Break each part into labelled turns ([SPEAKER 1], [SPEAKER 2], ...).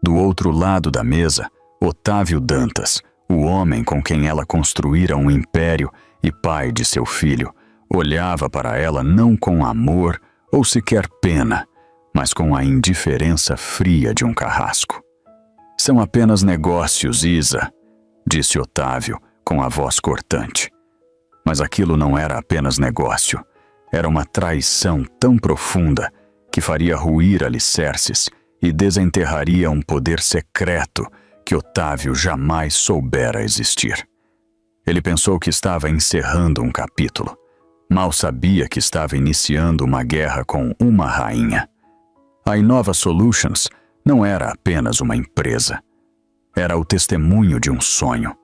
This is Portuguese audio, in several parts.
[SPEAKER 1] Do outro lado da mesa, Otávio Dantas, o homem com quem ela construíra um império e pai de seu filho, olhava para ela não com amor ou sequer pena, mas com a indiferença fria de um carrasco. São apenas negócios, Isa, disse Otávio com a voz cortante. Mas aquilo não era apenas negócio. Era uma traição tão profunda que faria ruir alicerces e desenterraria um poder secreto que Otávio jamais soubera existir. Ele pensou que estava encerrando um capítulo. Mal sabia que estava iniciando uma guerra com uma rainha. A Inova Solutions não era apenas uma empresa. Era o testemunho de um sonho.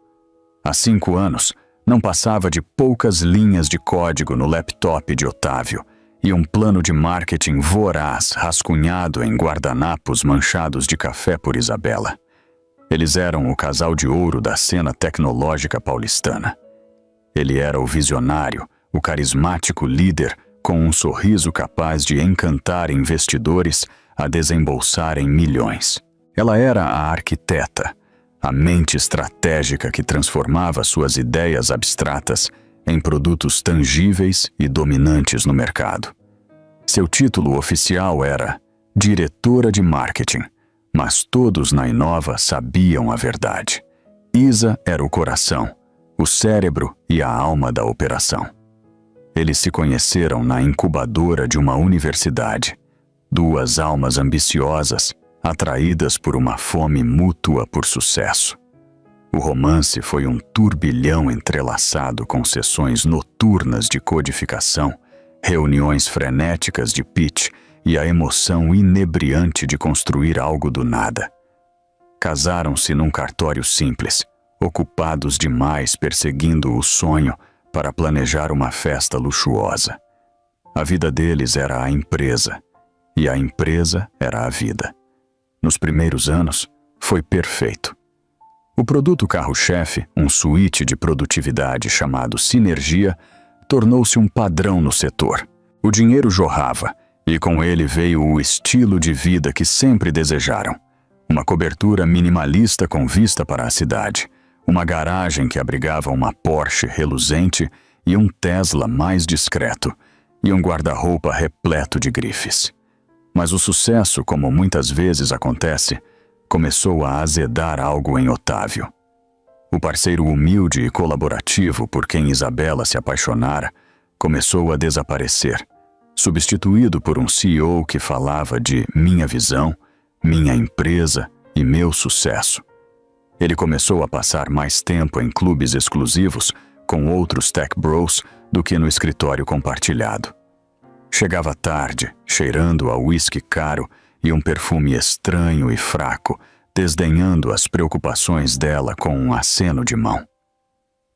[SPEAKER 1] Há 5 anos, não passava de poucas linhas de código no laptop de Otávio e um plano de marketing voraz rascunhado em guardanapos manchados de café por Isabela. Eles eram o casal de ouro da cena tecnológica paulistana. Ele era o visionário, o carismático líder com um sorriso capaz de encantar investidores a desembolsarem milhões. Ela era a arquiteta, a mente estratégica que transformava suas ideias abstratas em produtos tangíveis e dominantes no mercado. Seu título oficial era diretora de marketing, mas todos na Inova sabiam a verdade. Isa era o coração, o cérebro e a alma da operação. Eles se conheceram na incubadora de uma universidade, 2 almas ambiciosas, atraídas por uma fome mútua por sucesso. O romance foi um turbilhão entrelaçado com sessões noturnas de codificação, reuniões frenéticas de pitch e a emoção inebriante de construir algo do nada. Casaram-se num cartório simples, ocupados demais perseguindo o sonho para planejar uma festa luxuosa. A vida deles era a empresa, e a empresa era a vida. Nos primeiros anos, foi perfeito. O produto carro-chefe, um suíte de produtividade chamado Sinergia, tornou-se um padrão no setor. O dinheiro jorrava, e com ele veio o estilo de vida que sempre desejaram. Uma cobertura minimalista com vista para a cidade, uma garagem que abrigava uma Porsche reluzente e um Tesla mais discreto, e um guarda-roupa repleto de grifes. Mas o sucesso, como muitas vezes acontece, começou a azedar algo em Otávio. O parceiro humilde e colaborativo por quem Isabela se apaixonara começou a desaparecer, substituído por um CEO que falava de minha visão, minha empresa e meu sucesso. Ele começou a passar mais tempo em clubes exclusivos com outros tech bros do que no escritório compartilhado. Chegava tarde, cheirando a uísque caro e um perfume estranho e fraco, desdenhando as preocupações dela com um aceno de mão.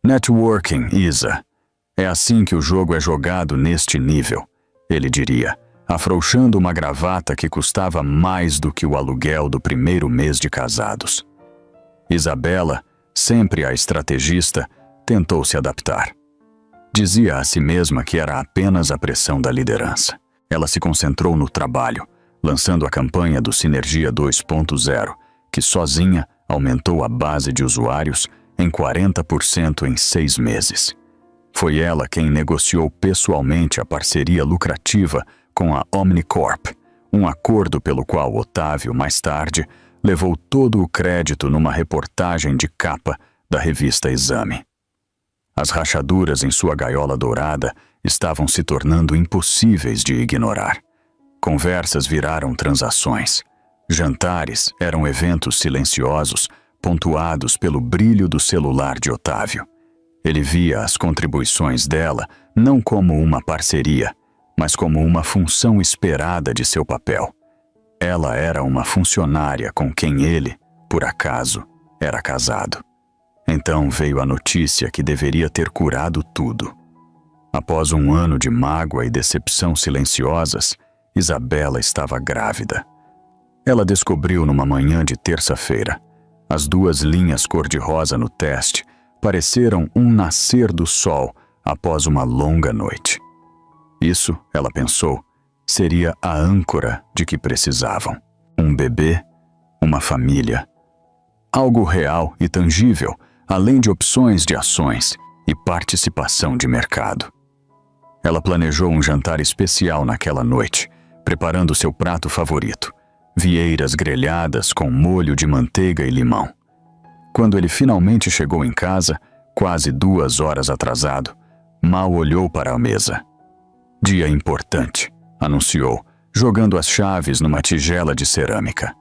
[SPEAKER 1] Networking, Isa. É assim que o jogo é jogado neste nível, ele diria, afrouxando uma gravata que custava mais do que o aluguel do primeiro mês de casados. Isabela, sempre a estrategista, tentou se adaptar. Dizia a si mesma que era apenas a pressão da liderança. Ela se concentrou no trabalho, lançando a campanha do Sinergia 2.0, que sozinha aumentou a base de usuários em 40% em 6 meses. Foi ela quem negociou pessoalmente a parceria lucrativa com a Omnicorp, um acordo pelo qual Otávio, mais tarde, levou todo o crédito numa reportagem de capa da revista Exame. As rachaduras em sua gaiola dourada estavam se tornando impossíveis de ignorar. Conversas viraram transações. Jantares eram eventos silenciosos, pontuados pelo brilho do celular de Otávio. Ele via as contribuições dela não como uma parceria, mas como uma função esperada de seu papel. Ela era uma funcionária com quem ele, por acaso, era casado. Então veio a notícia que deveria ter curado tudo. Após um ano de mágoa e decepção silenciosas, Isabela estava grávida. Ela descobriu numa manhã de terça-feira. As 2 linhas cor-de-rosa no teste pareceram um nascer do sol após uma longa noite. Isso, ela pensou, seria a âncora de que precisavam. Um bebê, uma família. Algo real e tangível, além de opções de ações e participação de mercado. Ela planejou um jantar especial naquela noite, preparando seu prato favorito, vieiras grelhadas com molho de manteiga e limão. Quando ele finalmente chegou em casa, quase 2 horas atrasado, mal olhou para a mesa. Dia importante, anunciou, jogando as chaves numa tigela de cerâmica.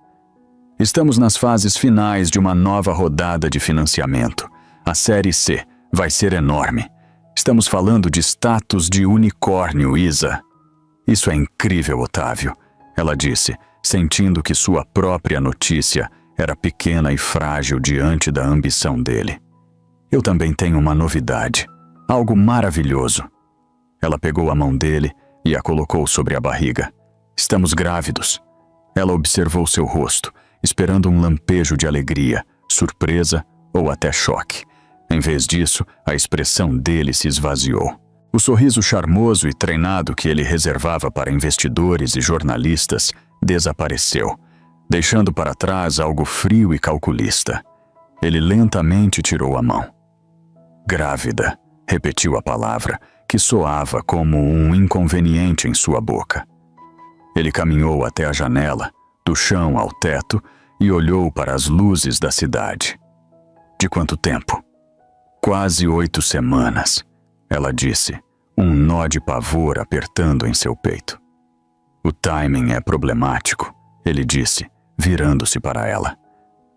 [SPEAKER 1] Estamos nas fases finais de uma nova rodada de financiamento. A Série C vai ser enorme. Estamos falando de status de unicórnio, Isa. Isso é incrível, Otávio, ela disse, sentindo que sua própria notícia era pequena e frágil diante da ambição dele. Eu também tenho uma novidade, algo maravilhoso. Ela pegou a mão dele e a colocou sobre a barriga. Estamos grávidos. Ela observou seu rosto, esperando um lampejo de alegria, surpresa ou até choque. Em vez disso, a expressão dele se esvaziou. O sorriso charmoso e treinado que ele reservava para investidores e jornalistas desapareceu, deixando para trás algo frio e calculista. Ele lentamente tirou a mão. Grávida, repetiu a palavra, que soava como um inconveniente em sua boca. Ele caminhou até a janela, do chão ao teto, e olhou para as luzes da cidade. De quanto tempo? Quase 8 semanas, ela disse, um nó de pavor apertando em seu peito. O timing é problemático, ele disse, virando-se para ela.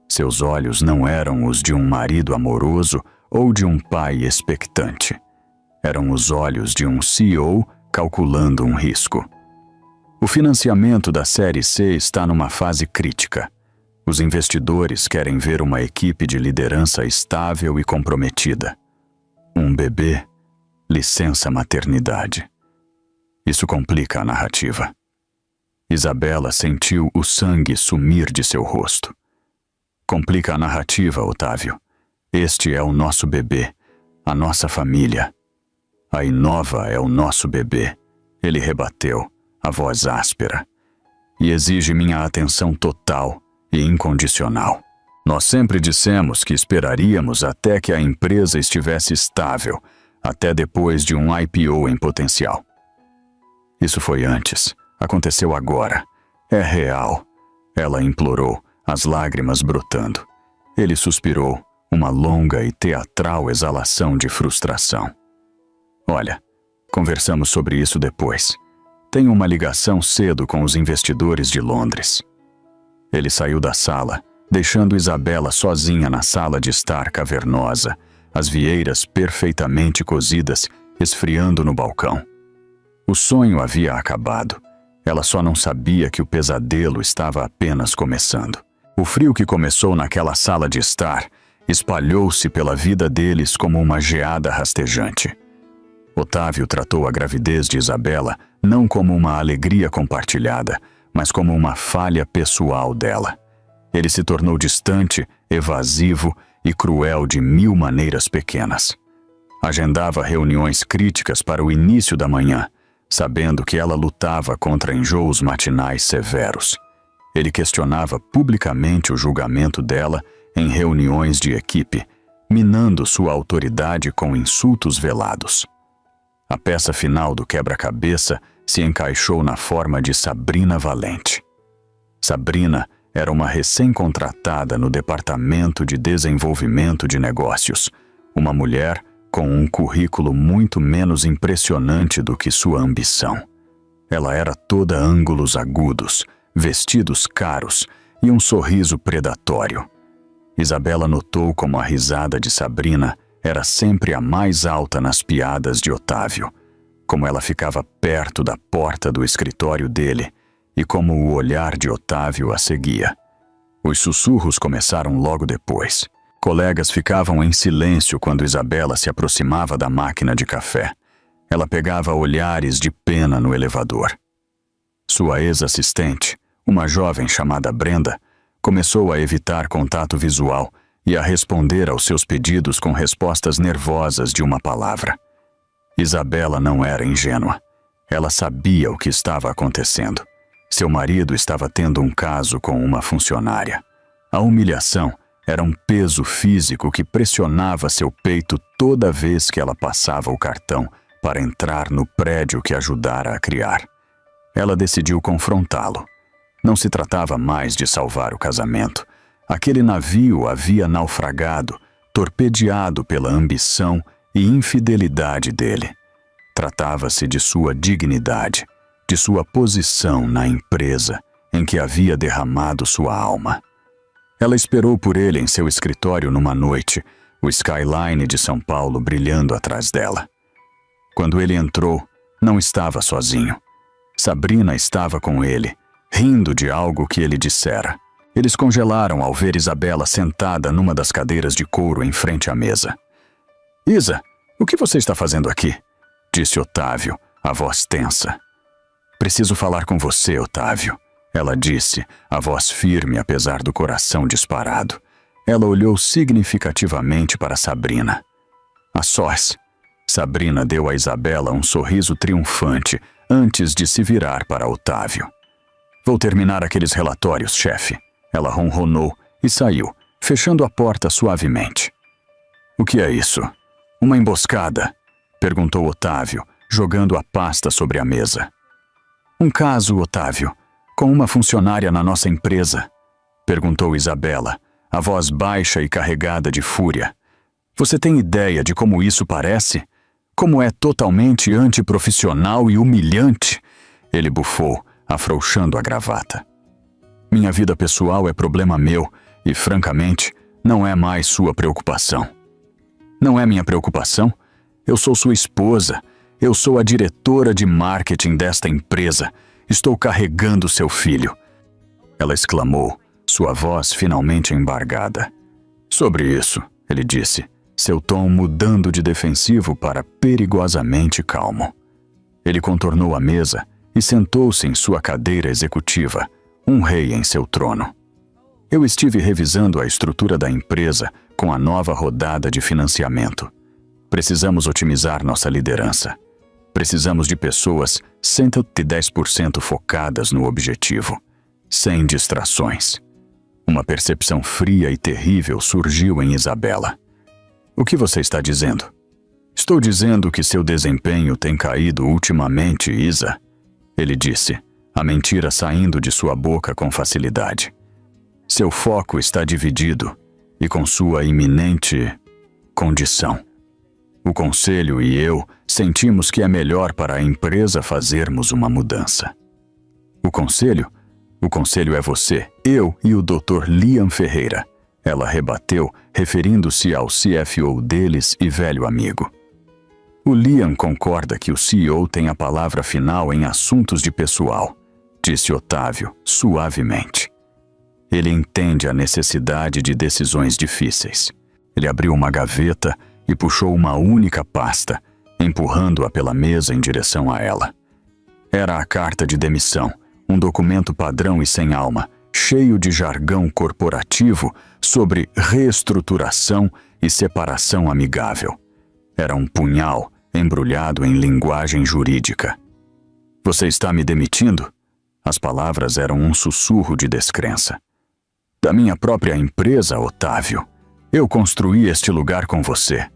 [SPEAKER 1] Seus olhos não eram os de um marido amoroso ou de um pai expectante. Eram os olhos de um CEO calculando um risco. O financiamento da Série C está numa fase crítica. Os investidores querem ver uma equipe de liderança estável e comprometida. Um bebê, licença maternidade. Isso complica a narrativa. Isabela sentiu o sangue sumir de seu rosto. Complica a narrativa, Otávio. Este é o nosso bebê, a nossa família. A Inova é o nosso bebê, ele rebateu, a voz áspera. E exige minha atenção total e incondicional. Nós sempre dissemos que esperaríamos até que a empresa estivesse estável, até depois de um IPO em potencial. Isso foi antes, aconteceu agora. É real, ela implorou, as lágrimas brotando. Ele suspirou, uma longa e teatral exalação de frustração. Olha, conversamos sobre isso depois. Tenho uma ligação cedo com os investidores de Londres. Ele saiu da sala, deixando Isabela sozinha na sala de estar cavernosa, as vieiras perfeitamente cozidas, esfriando no balcão. O sonho havia acabado. Ela só não sabia que o pesadelo estava apenas começando. O frio que começou naquela sala de estar espalhou-se pela vida deles como uma geada rastejante. Otávio tratou a gravidez de Isabela não como uma alegria compartilhada, mas como uma falha pessoal dela. Ele se tornou distante, evasivo e cruel de 1000 maneiras pequenas. Agendava reuniões críticas para o início da manhã, sabendo que ela lutava contra enjoos matinais severos. Ele questionava publicamente o julgamento dela em reuniões de equipe, minando sua autoridade com insultos velados. A peça final do quebra-cabeça se encaixou na forma de Sabrina Valente. Sabrina era uma recém-contratada no Departamento de Desenvolvimento de Negócios, uma mulher com um currículo muito menos impressionante do que sua ambição. Ela era toda ângulos agudos, vestidos caros e um sorriso predatório. Isabela notou como a risada de Sabrina era sempre a mais alta nas piadas de Otávio, como ela ficava perto da porta do escritório dele e como o olhar de Otávio a seguia. Os sussurros começaram logo depois. Colegas ficavam em silêncio quando Isabela se aproximava da máquina de café. Ela pegava olhares de pena no elevador. Sua ex-assistente, uma jovem chamada Brenda, começou a evitar contato visual e a responder aos seus pedidos com respostas nervosas de uma palavra. Isabela não era ingênua. Ela sabia o que estava acontecendo. Seu marido estava tendo um caso com uma funcionária. A humilhação era um peso físico que pressionava seu peito toda vez que ela passava o cartão para entrar no prédio que ajudara a criar. Ela decidiu confrontá-lo. Não se tratava mais de salvar o casamento. Aquele navio havia naufragado, torpedeado pela ambição e infidelidade dele. Tratava-se de sua dignidade, de sua posição na empresa em que havia derramado sua alma. Ela esperou por ele em seu escritório numa noite, o skyline de São Paulo brilhando atrás dela. Quando ele entrou, não estava sozinho. Sabrina estava com ele, rindo de algo que ele dissera. Eles congelaram ao ver Isabela sentada numa das cadeiras de couro em frente à mesa. "Isa, o que você está fazendo aqui?" disse Otávio, a voz tensa. "Preciso falar com você, Otávio", ela disse, a voz firme apesar do coração disparado. Ela olhou significativamente para Sabrina. "A sós." Sabrina deu a Isabela um sorriso triunfante antes de se virar para Otávio. "Vou terminar aqueles relatórios, chefe." Ela ronronou e saiu, fechando a porta suavemente. "O que é isso? Uma emboscada?" perguntou Otávio, jogando a pasta sobre a mesa. "Um caso, Otávio, com uma funcionária na nossa empresa?" perguntou Isabela, a voz baixa e carregada de fúria. "Você tem ideia de como isso parece? Como é totalmente antiprofissional e humilhante?" Ele bufou, afrouxando a gravata. "Minha vida pessoal é problema meu e, francamente, não é mais sua preocupação." "Não é minha preocupação? Eu sou sua esposa. Eu sou a diretora de marketing desta empresa. Estou carregando seu filho." Ela exclamou, sua voz finalmente embargada. "Sobre isso", ele disse, seu tom mudando de defensivo para perigosamente calmo. Ele contornou a mesa e sentou-se em sua cadeira executiva, um rei em seu trono. "Eu estive revisando a estrutura da empresa com a nova rodada de financiamento. Precisamos otimizar nossa liderança. Precisamos de pessoas 110% focadas no objetivo, sem distrações." Uma percepção fria e terrível surgiu em Isabela. "O que você está dizendo?" "Estou dizendo que seu desempenho tem caído ultimamente, Isa." Ele disse, a mentira saindo de sua boca com facilidade. "Seu foco está dividido e com sua iminente condição. O conselho e eu sentimos que é melhor para a empresa fazermos uma mudança." "O conselho? O conselho é você, eu e o Dr. Liam Ferreira." Ela rebateu, referindo-se ao CFO deles e velho amigo. "O Liam concorda que o CEO tem a palavra final em assuntos de pessoal", disse Otávio, suavemente. "Ele entende a necessidade de decisões difíceis." Ele abriu uma gaveta e puxou uma única pasta, empurrando-a pela mesa em direção a ela. Era a carta de demissão, um documento padrão e sem alma, cheio de jargão corporativo sobre reestruturação e separação amigável. Era um punhal embrulhado em linguagem jurídica. "Você está me demitindo?" As palavras eram um sussurro de descrença. "Da minha própria empresa, Otávio. Eu construí este lugar com você."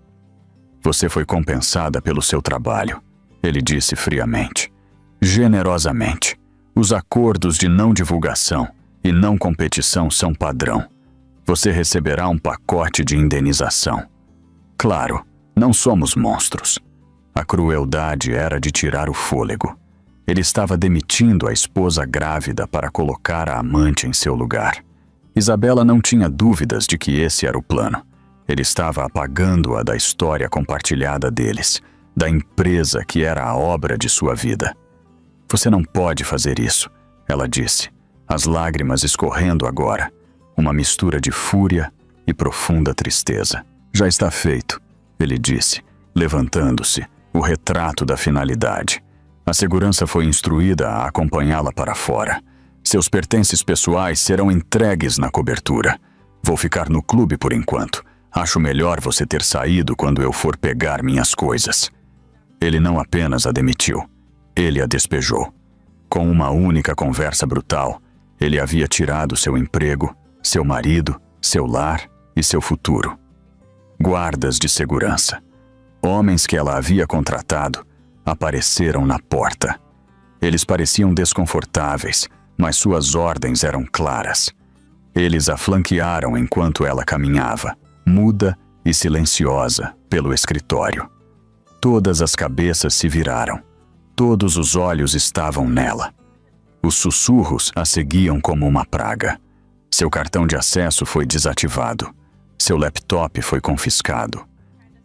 [SPEAKER 1] "Você foi compensada pelo seu trabalho", ele disse friamente. "Generosamente. Os acordos de não divulgação e não competição são padrão. Você receberá um pacote de indenização. Claro, não somos monstros." A crueldade era de tirar o fôlego. Ele estava demitindo a esposa grávida para colocar a amante em seu lugar. Isabela não tinha dúvidas de que esse era o plano. Ele estava apagando-a da história compartilhada deles, da empresa que era a obra de sua vida. "Você não pode fazer isso", ela disse, as lágrimas escorrendo agora, uma mistura de fúria e profunda tristeza. "Já está feito", ele disse, levantando-se, o retrato da finalidade. A segurança foi instruída a acompanhá-la para fora. "Seus pertences pessoais serão entregues na cobertura. Vou ficar no clube por enquanto. Acho melhor você ter saído quando eu for pegar minhas coisas." Ele não apenas a demitiu, ele a despejou. Com uma única conversa brutal, ele havia tirado seu emprego seu marido, seu lar e seu futuro. Guardas de segurança, homens que ela havia contratado, apareceram na porta. Eles pareciam desconfortáveis, mas suas ordens eram claras. Eles a flanquearam enquanto ela caminhava, muda e silenciosa, pelo escritório. Todas as cabeças se viraram. Todos os olhos estavam nela. Os sussurros a seguiam como uma praga. Seu cartão de acesso foi desativado. Seu laptop foi confiscado.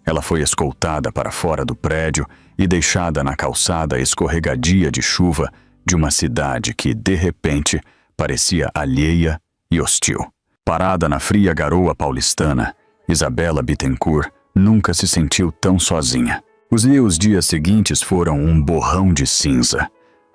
[SPEAKER 1] Ela foi escoltada para fora do prédio e deixada na calçada escorregadia de chuva de uma cidade que, de repente, parecia alheia e hostil. Parada na fria garoa paulistana, Isabela Bittencourt nunca se sentiu tão sozinha. Os dias seguintes foram um borrão de cinza.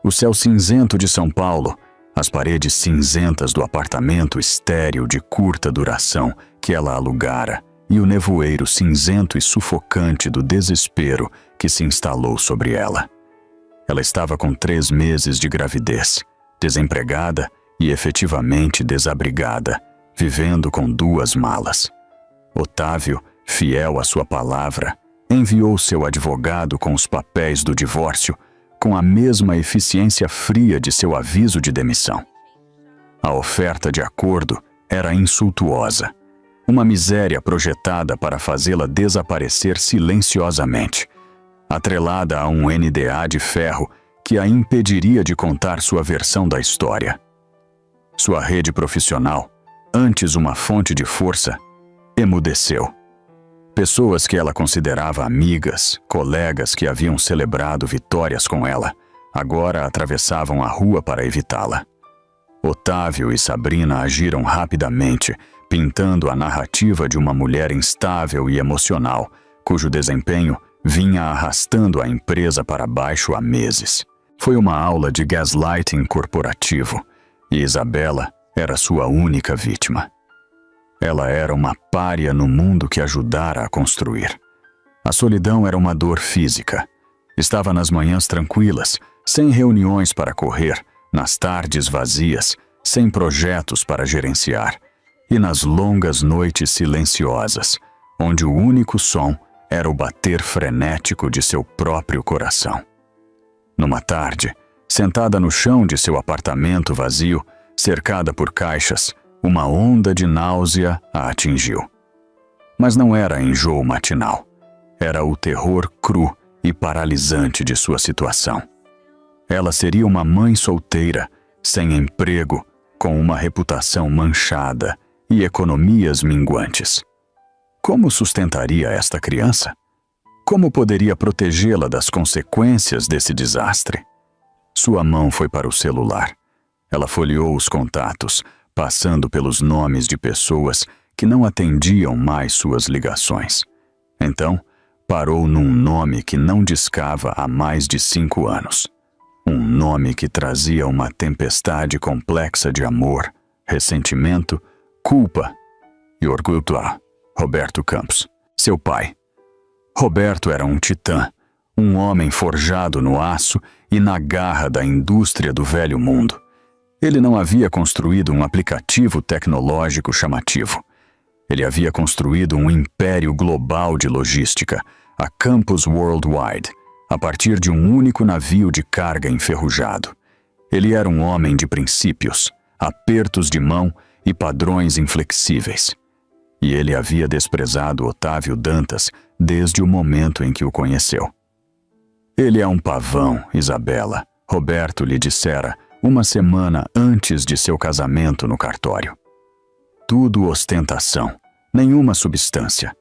[SPEAKER 1] O céu cinzento de São Paulo, as paredes cinzentas do apartamento estéril de curta duração que ela alugara e o nevoeiro cinzento e sufocante do desespero que se instalou sobre ela. Ela estava com 3 meses de gravidez, desempregada e efetivamente desabrigada, vivendo com 2 malas. Otávio, fiel à sua palavra, enviou seu advogado com os papéis do divórcio com a mesma eficiência fria de seu aviso de demissão. A oferta de acordo era insultuosa, uma miséria projetada para fazê-la desaparecer silenciosamente, atrelada a um NDA de ferro que a impediria de contar sua versão da história. Sua rede profissional, antes uma fonte de força, emudeceu. Pessoas que ela considerava amigas, colegas que haviam celebrado vitórias com ela, agora atravessavam a rua para evitá-la. Otávio e Sabrina agiram rapidamente, pintando a narrativa de uma mulher instável e emocional, cujo desempenho vinha arrastando a empresa para baixo há meses. Foi uma aula de gaslighting corporativo, e Isabela era sua única vítima. Ela era uma pária no mundo que ajudara a construir. A solidão era uma dor física. Estava nas manhãs tranquilas, sem reuniões para correr, nas tardes vazias, sem projetos para gerenciar, e nas longas noites silenciosas, onde o único som era o bater frenético de seu próprio coração. Numa tarde, sentada no chão de seu apartamento vazio, cercada por caixas, uma onda de náusea a atingiu. Mas não era enjoo matinal. Era o terror cru e paralisante de sua situação. Ela seria uma mãe solteira, sem emprego, com uma reputação manchada e economias minguantes. Como sustentaria esta criança? Como poderia protegê-la das consequências desse desastre? Sua mão foi para o celular. Ela folheou os contatos, passando pelos nomes de pessoas que não atendiam mais suas ligações. Então, parou num nome que não discava há mais de 5 anos. Um nome que trazia uma tempestade complexa de amor, ressentimento, culpa e orgulho. Roberto Campos, seu pai. Roberto era um titã, um homem forjado no aço e na garra da indústria do velho mundo. Ele não havia construído um aplicativo tecnológico chamativo. Ele havia construído um império global de logística, a Campus Worldwide, a partir de um único navio de carga enferrujado. Ele era um homem de princípios, apertos de mão e padrões inflexíveis. E ele havia desprezado Otávio Dantas desde o momento em que o conheceu. Ele é um pavão, Isabela, Roberto lhe dissera, uma semana antes de seu casamento no cartório. Tudo ostentação, nenhuma substância.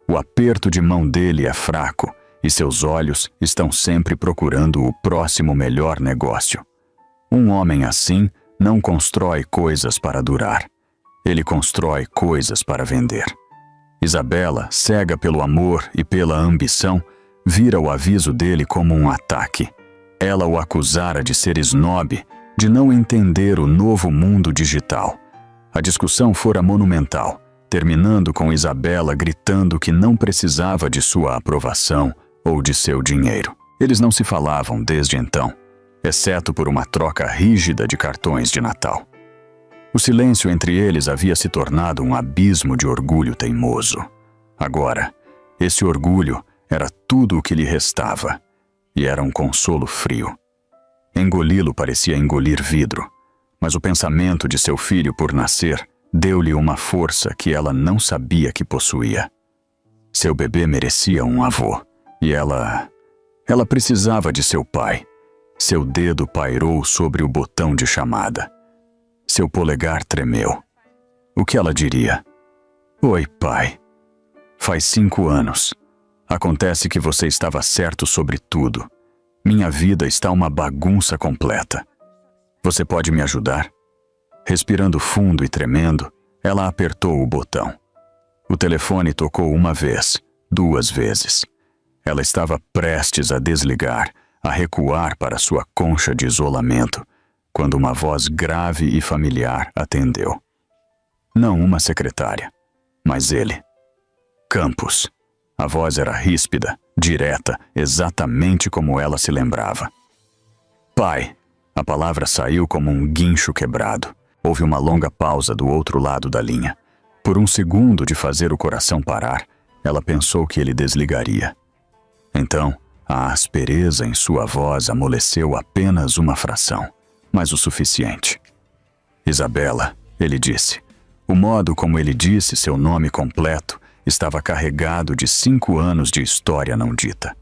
[SPEAKER 1] O aperto de mão dele é fraco e seus olhos estão sempre procurando o próximo melhor negócio. Um homem assim não constrói coisas para durar. Ele constrói coisas para vender. Isabela, cega pelo amor e pela ambição, vira o aviso dele como um ataque. Ela o acusara de ser snob, de não entender o novo mundo digital. A discussão fora monumental, terminando com Isabela gritando que não precisava de sua aprovação ou de seu dinheiro. Eles não se falavam desde então, exceto por uma troca rígida de cartões de Natal. O silêncio entre eles havia se tornado um abismo de orgulho teimoso. Agora, esse orgulho era tudo o que lhe restava, e era um consolo frio. Engoli-lo parecia engolir vidro, mas o pensamento de seu filho por nascer deu-lhe uma força que ela não sabia que possuía. Seu bebê merecia um avô, e ela precisava de seu pai. Seu dedo pairou sobre o botão de chamada. Seu polegar tremeu. O que ela diria? Oi, pai. Faz 5 anos. Acontece que você estava certo sobre tudo. Minha vida está uma bagunça completa. Você pode me ajudar? Respirando fundo e tremendo, ela apertou o botão. O telefone tocou 1 vez, 2 vezes. Ela estava prestes a desligar, a recuar para sua concha de isolamento, quando uma voz grave e familiar atendeu. Não uma secretária, mas ele. Campos. A voz era ríspida, direta, exatamente como ela se lembrava. Pai. A palavra saiu como um guincho quebrado. Houve uma longa pausa do outro lado da linha. Por um segundo de fazer o coração parar, ela pensou que ele desligaria. Então, a aspereza em sua voz amoleceu apenas uma fração, mas o suficiente. Isabela, ele disse. O modo como ele disse seu nome completo estava carregado de 5 anos de história não dita.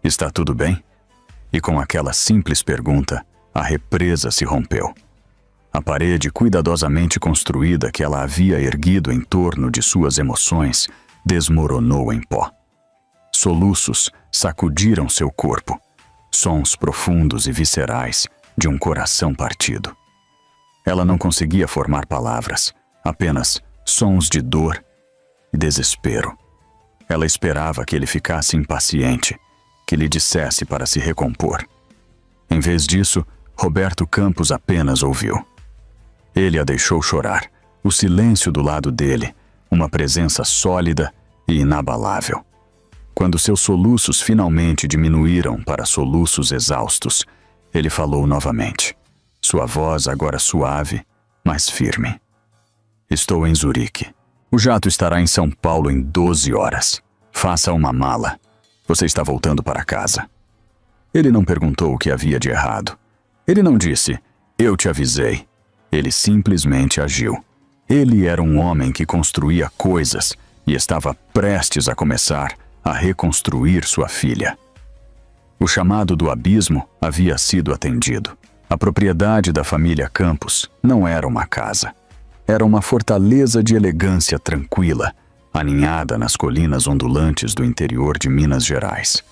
[SPEAKER 1] Está tudo bem? E com aquela simples pergunta, a represa se rompeu. A parede cuidadosamente construída que ela havia erguido em torno de suas emoções desmoronou em pó. Soluços sacudiram seu corpo, sons profundos e viscerais de um coração partido. Ela não conseguia formar palavras, apenas sons de dor e desespero. Ela esperava que ele ficasse impaciente, que lhe dissesse para se recompor. Em vez disso, Roberto Campos apenas ouviu. Ele a deixou chorar, o silêncio do lado dele, uma presença sólida e inabalável. Quando seus soluços finalmente diminuíram para soluços exaustos, ele falou novamente, sua voz agora suave, mas firme. Estou em Zurique. O jato estará em São Paulo em 12 horas. Faça uma mala. Você está voltando para casa. Ele não perguntou o que havia de errado. Ele não disse, eu te avisei. Ele simplesmente agiu. Ele era um homem que construía coisas e estava prestes a começar a reconstruir sua filha. O chamado do abismo havia sido atendido. A propriedade da família Campos não era uma casa. Era uma fortaleza de elegância tranquila, aninhada nas colinas ondulantes do interior de Minas Gerais.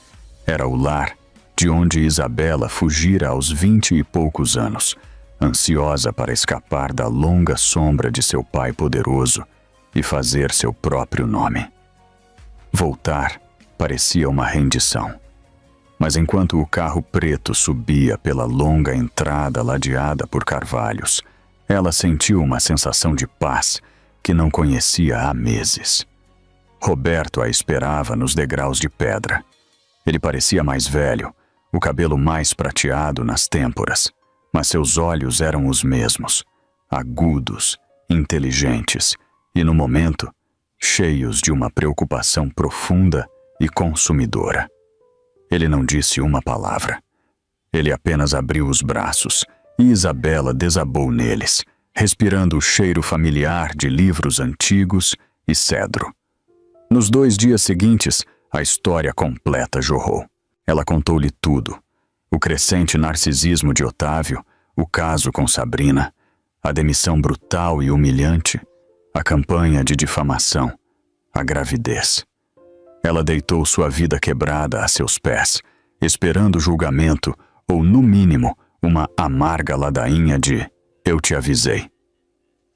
[SPEAKER 1] Era o lar de onde Isabela fugira aos 20 e poucos anos, ansiosa para escapar da longa sombra de seu pai poderoso e fazer seu próprio nome. Voltar parecia uma rendição. Mas enquanto o carro preto subia pela longa entrada ladeada por carvalhos, ela sentiu uma sensação de paz que não conhecia há meses. Roberto a esperava nos degraus de pedra. Ele parecia mais velho, o cabelo mais prateado nas têmporas, mas seus olhos eram os mesmos, agudos, inteligentes e, no momento, cheios de uma preocupação profunda e consumidora. Ele não disse uma palavra. Ele apenas abriu os braços e Isabela desabou neles, respirando o cheiro familiar de livros antigos e cedro. Nos 2 dias seguintes, a história completa jorrou. Ela contou-lhe tudo. O crescente narcisismo de Otávio, o caso com Sabrina, a demissão brutal e humilhante, a campanha de difamação, a gravidez. Ela deitou sua vida quebrada a seus pés, esperando o julgamento ou, no mínimo, uma amarga ladainha de "eu te avisei".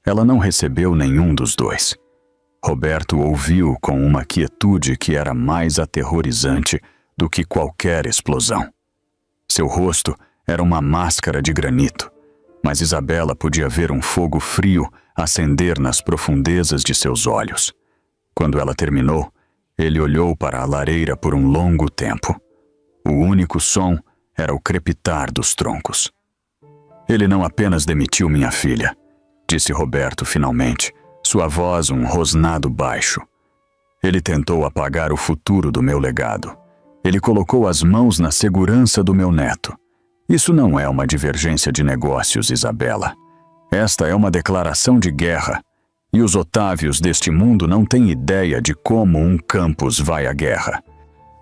[SPEAKER 1] Ela não recebeu nenhum dos dois. Roberto ouviu com uma quietude que era mais aterrorizante do que qualquer explosão. Seu rosto era uma máscara de granito, mas Isabela podia ver um fogo frio acender nas profundezas de seus olhos. Quando ela terminou, ele olhou para a lareira por um longo tempo. O único som era o crepitar dos troncos. Ele não apenas demitiu minha filha, disse Roberto finalmente, sua voz um rosnado baixo. Ele tentou apagar o futuro do meu legado. Ele colocou as mãos na segurança do meu neto. Isso não é uma divergência de negócios, Isabela. Esta é uma declaração de guerra. E os Otávios deste mundo não têm ideia de como um Campos vai à guerra.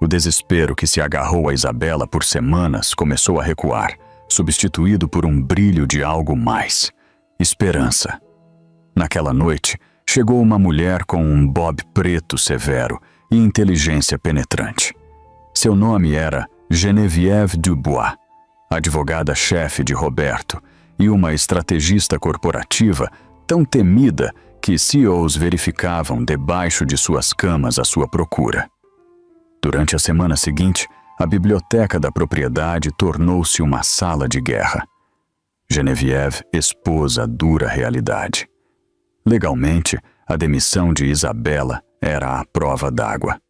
[SPEAKER 1] O desespero que se agarrou a Isabela por semanas começou a recuar, substituído por um brilho de algo mais. Esperança. Naquela noite, chegou uma mulher com um bob preto severo e inteligência penetrante. Seu nome era Geneviève Dubois, advogada-chefe de Roberto e uma estrategista corporativa tão temida que CEOs verificavam debaixo de suas camas à sua procura. Durante a semana seguinte, a biblioteca da propriedade tornou-se uma sala de guerra. Geneviève expôs a dura realidade. Legalmente, a demissão de Isabela era a prova d'água.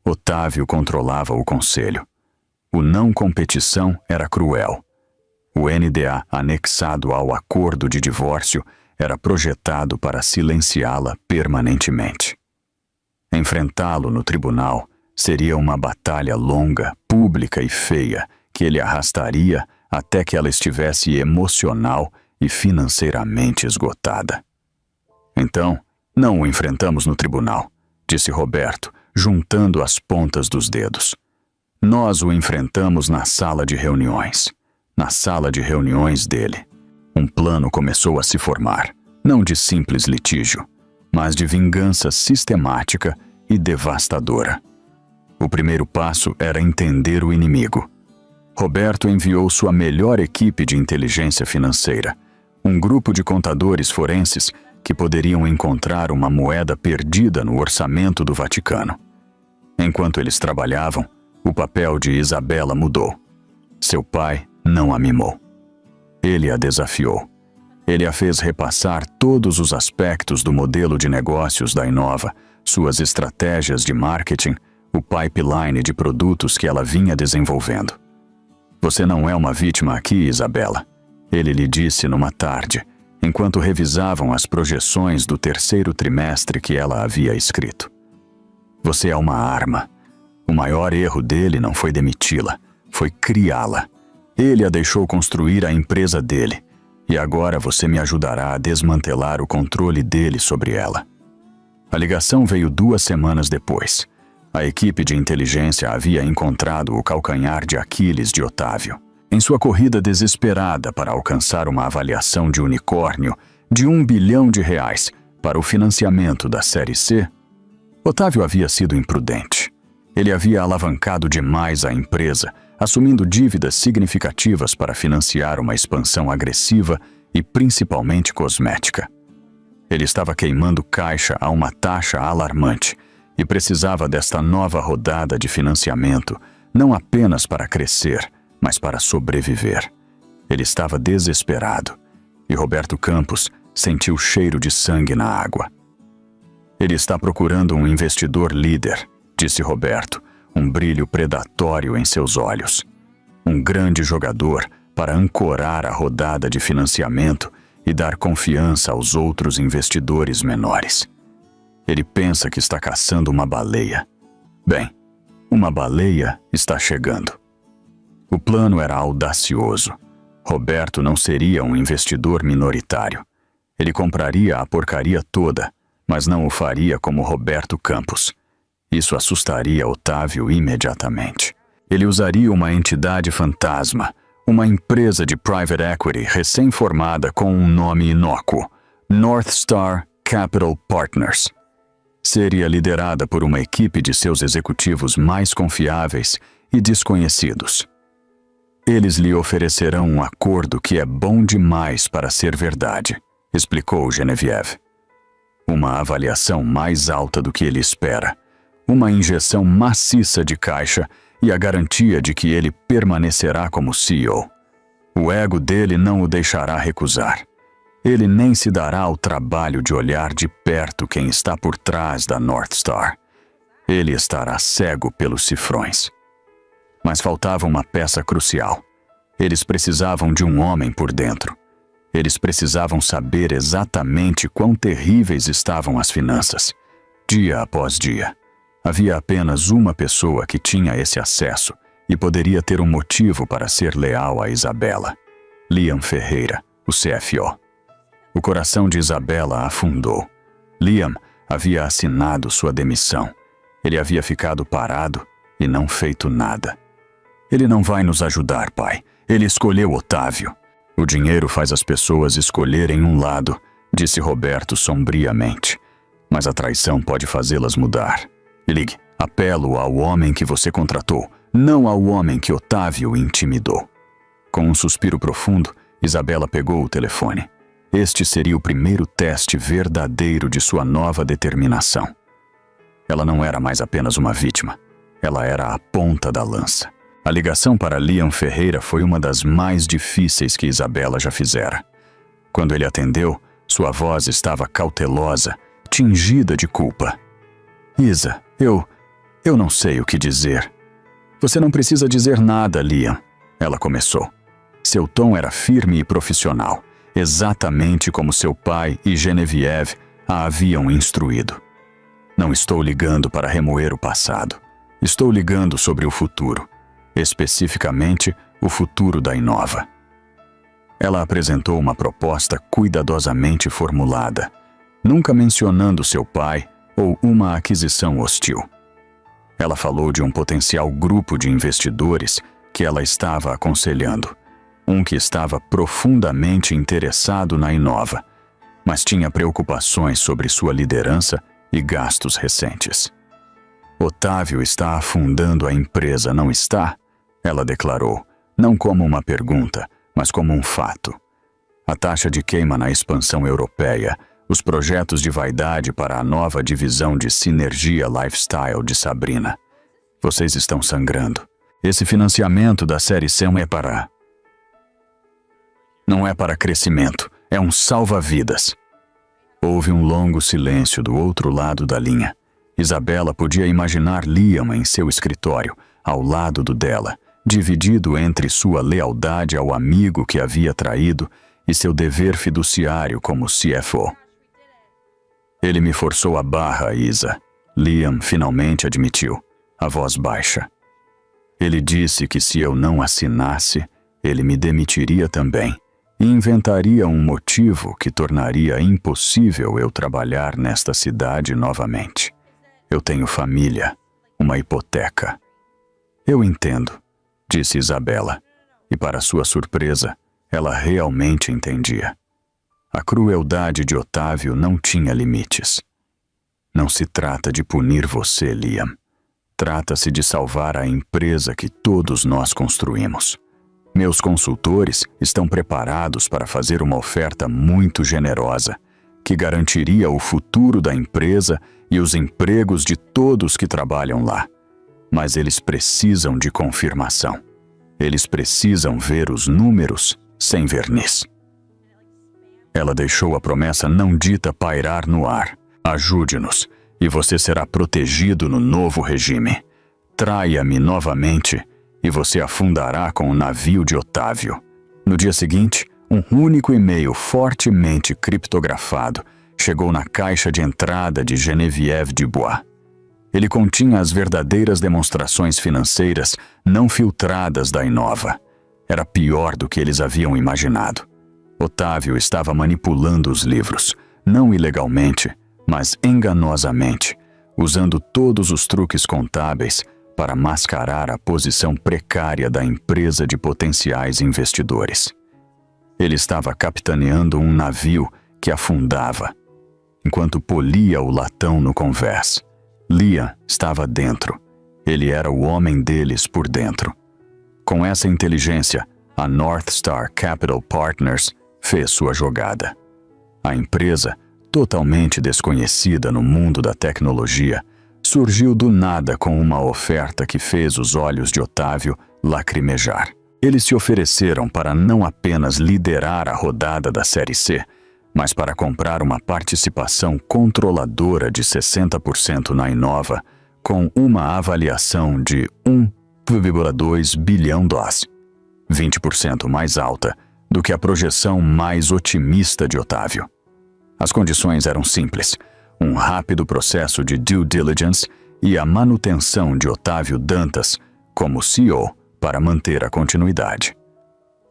[SPEAKER 1] Otávio controlava o conselho. O não competição era cruel. O NDA anexado ao acordo de divórcio era projetado para silenciá-la permanentemente. Enfrentá-lo no tribunal seria uma batalha longa, pública e feia que ele arrastaria até que ela estivesse emocional e financeiramente esgotada. Então, não o enfrentamos no tribunal, disse Roberto, juntando as pontas dos dedos. Nós o enfrentamos na sala de reuniões. Na sala de reuniões dele. Um plano começou a se formar, não de simples litígio, mas de vingança sistemática e devastadora. O primeiro passo era entender o inimigo. Roberto enviou sua melhor equipe de inteligência financeira, um grupo de contadores forenses que poderiam encontrar uma moeda perdida no orçamento do Vaticano. Enquanto eles trabalhavam, o papel de Isabela mudou. Seu pai não a mimou. Ele a desafiou. Ele a fez repassar todos os aspectos do modelo de negócios da Inova, suas estratégias de marketing, o pipeline de produtos que ela vinha desenvolvendo. Você não é uma vítima aqui, Isabela, ele lhe disse numa tarde, enquanto revisavam as projeções do terceiro trimestre que ela havia escrito. Você é uma arma. O maior erro dele não foi demiti-la, foi criá-la. Ele a deixou construir a empresa dele, e agora você me ajudará a desmantelar o controle dele sobre ela. A ligação veio 2 semanas depois. A equipe de inteligência havia encontrado o calcanhar de Aquiles de Otávio. Em sua corrida desesperada para alcançar uma avaliação de unicórnio de R$1 bilhão para o financiamento da Série C, Otávio havia sido imprudente. Ele havia alavancado demais a empresa, assumindo dívidas significativas para financiar uma expansão agressiva e principalmente cosmética. Ele estava queimando caixa a uma taxa alarmante e precisava desta nova rodada de financiamento, não apenas para crescer, mas para sobreviver. Ele estava desesperado e Roberto Campos sentiu o cheiro de sangue na água. Ele está procurando um investidor líder, disse Roberto, um brilho predatório em seus olhos. Um grande jogador para ancorar a rodada de financiamento e dar confiança aos outros investidores menores. Ele pensa que está caçando uma baleia. Bem, uma baleia está chegando. O plano era audacioso. Roberto não seria um investidor minoritário. Ele compraria a porcaria toda, mas não o faria como Roberto Campos. Isso assustaria Otávio imediatamente. Ele usaria uma entidade fantasma, uma empresa de private equity recém-formada com um nome inócuo, North Star Capital Partners. Seria liderada por uma equipe de seus executivos mais confiáveis e desconhecidos. Eles lhe oferecerão um acordo que é bom demais para ser verdade, explicou Geneviève. Uma avaliação mais alta do que ele espera, uma injeção maciça de caixa e a garantia de que ele permanecerá como CEO. O ego dele não o deixará recusar. Ele nem se dará o trabalho de olhar de perto quem está por trás da North Star. Ele estará cego pelos cifrões. Mas faltava uma peça crucial. Eles precisavam de um homem por dentro. Eles precisavam saber exatamente quão terríveis estavam as finanças. Dia após dia, havia apenas uma pessoa que tinha esse acesso e poderia ter um motivo para ser leal a Isabela. Liam Ferreira, o CFO. O coração de Isabela afundou. Liam havia assinado sua demissão. Ele havia ficado parado e não feito nada. Ele não vai nos ajudar, pai. Ele escolheu Otávio. O dinheiro faz as pessoas escolherem um lado, disse Roberto sombriamente. Mas a traição pode fazê-las mudar. Ligue, apelo ao homem que você contratou, não ao homem que Otávio intimidou. Com um suspiro profundo, Isabela pegou o telefone. Este seria o primeiro teste verdadeiro de sua nova determinação. Ela não era mais apenas uma vítima. Ela era a ponta da lança. A ligação para Liam Ferreira foi uma das mais difíceis que Isabela já fizera. Quando ele atendeu, sua voz estava cautelosa, tingida de culpa. Isa, eu não sei o que dizer. Você não precisa dizer nada, Liam, ela começou. Seu tom era firme e profissional, exatamente como seu pai e Genevieve a haviam instruído. Não estou ligando para remoer o passado. Estou ligando sobre o futuro. Especificamente, o futuro da Inova. Ela apresentou uma proposta cuidadosamente formulada, nunca mencionando seu pai ou uma aquisição hostil. Ela falou de um potencial grupo de investidores que ela estava aconselhando, um que estava profundamente interessado na Inova, mas tinha preocupações sobre sua liderança e gastos recentes. Otávio está afundando a empresa, não está? Ela declarou, não como uma pergunta, mas como um fato. A taxa de queima na expansão europeia, os projetos de vaidade para a nova divisão de Sinergia Lifestyle de Sabrina. Vocês estão sangrando. Esse financiamento da série C não é para crescimento, é um salva-vidas. Houve um longo silêncio do outro lado da linha. Isabela podia imaginar Liam em seu escritório, ao lado do dela, dividido entre sua lealdade ao amigo que havia traído e seu dever fiduciário como CFO. Ele me forçou a barra, Isa. Liam finalmente admitiu, a voz baixa. Ele disse que se eu não assinasse, ele me demitiria também e inventaria um motivo que tornaria impossível eu trabalhar nesta cidade novamente. Eu tenho família, uma hipoteca. Eu entendo, disse Isabela, e para sua surpresa, ela realmente entendia. A crueldade de Otávio não tinha limites. Não se trata de punir você, Liam. Trata-se de salvar a empresa que todos nós construímos. Meus consultores estão preparados para fazer uma oferta muito generosa, que garantiria o futuro da empresa e os empregos de todos que trabalham lá. Mas eles precisam de confirmação. Eles precisam ver os números sem verniz. Ela deixou a promessa não dita pairar no ar. Ajude-nos, e você será protegido no novo regime. Traia-me novamente, e você afundará com o navio de Otávio. No dia seguinte, um único e-mail fortemente criptografado chegou na caixa de entrada de Genevieve Dubois. Ele continha as verdadeiras demonstrações financeiras não filtradas da Inova. Era pior do que eles haviam imaginado. Otávio estava manipulando os livros, não ilegalmente, mas enganosamente, usando todos os truques contábeis para mascarar a posição precária da empresa de potenciais investidores. Ele estava capitaneando um navio que afundava, enquanto polia o latão no convés. Liam estava dentro. Ele era o homem deles por dentro. Com essa inteligência, a North Star Capital Partners fez sua jogada. A empresa, totalmente desconhecida no mundo da tecnologia, surgiu do nada com uma oferta que fez os olhos de Otávio lacrimejar. Eles se ofereceram para não apenas liderar a rodada da Série C, mas para comprar uma participação controladora de 60% na Inova, com uma avaliação de $1,2 bilhão, 20% mais alta do que a projeção mais otimista de Otávio. As condições eram simples: um rápido processo de due diligence e a manutenção de Otávio Dantas como CEO para manter a continuidade.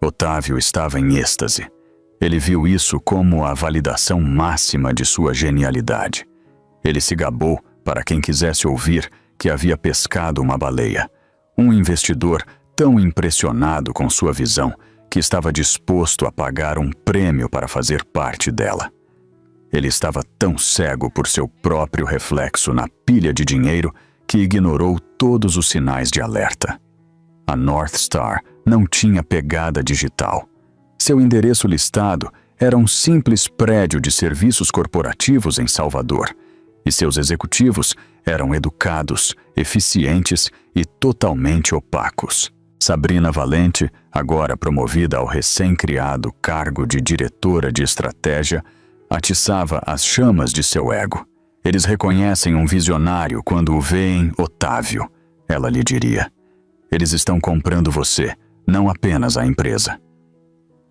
[SPEAKER 1] Otávio estava em êxtase. Ele viu isso como a validação máxima de sua genialidade. Ele se gabou, para quem quisesse ouvir, que havia pescado uma baleia. Um investidor tão impressionado com sua visão que estava disposto a pagar um prêmio para fazer parte dela. Ele estava tão cego por seu próprio reflexo na pilha de dinheiro que ignorou todos os sinais de alerta. A North Star não tinha pegada digital. Seu endereço listado era um simples prédio de serviços corporativos em Salvador, e seus executivos eram educados, eficientes e totalmente opacos. Sabrina Valente, agora promovida ao recém-criado cargo de diretora de estratégia, atiçava as chamas de seu ego. Eles reconhecem um visionário quando o veem, Otávio, ela lhe diria. Eles estão comprando você, não apenas a empresa.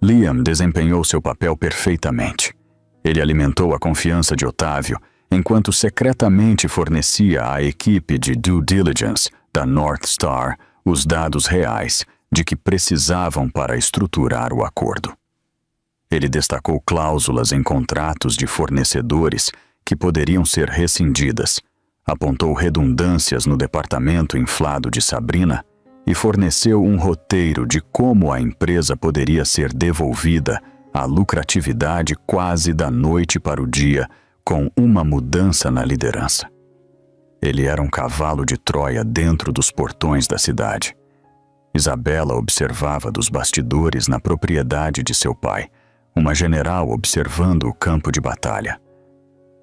[SPEAKER 1] Liam desempenhou seu papel perfeitamente. Ele alimentou a confiança de Otávio, enquanto secretamente fornecia à equipe de due diligence da North Star os dados reais de que precisavam para estruturar o acordo. Ele destacou cláusulas em contratos de fornecedores que poderiam ser rescindidas, apontou redundâncias no departamento inflado de Sabrina e forneceu um roteiro de como a empresa poderia ser devolvida à lucratividade quase da noite para o dia com uma mudança na liderança. Ele era um cavalo de Troia dentro dos portões da cidade. Isabela observava dos bastidores na propriedade de seu pai, uma general observando o campo de batalha.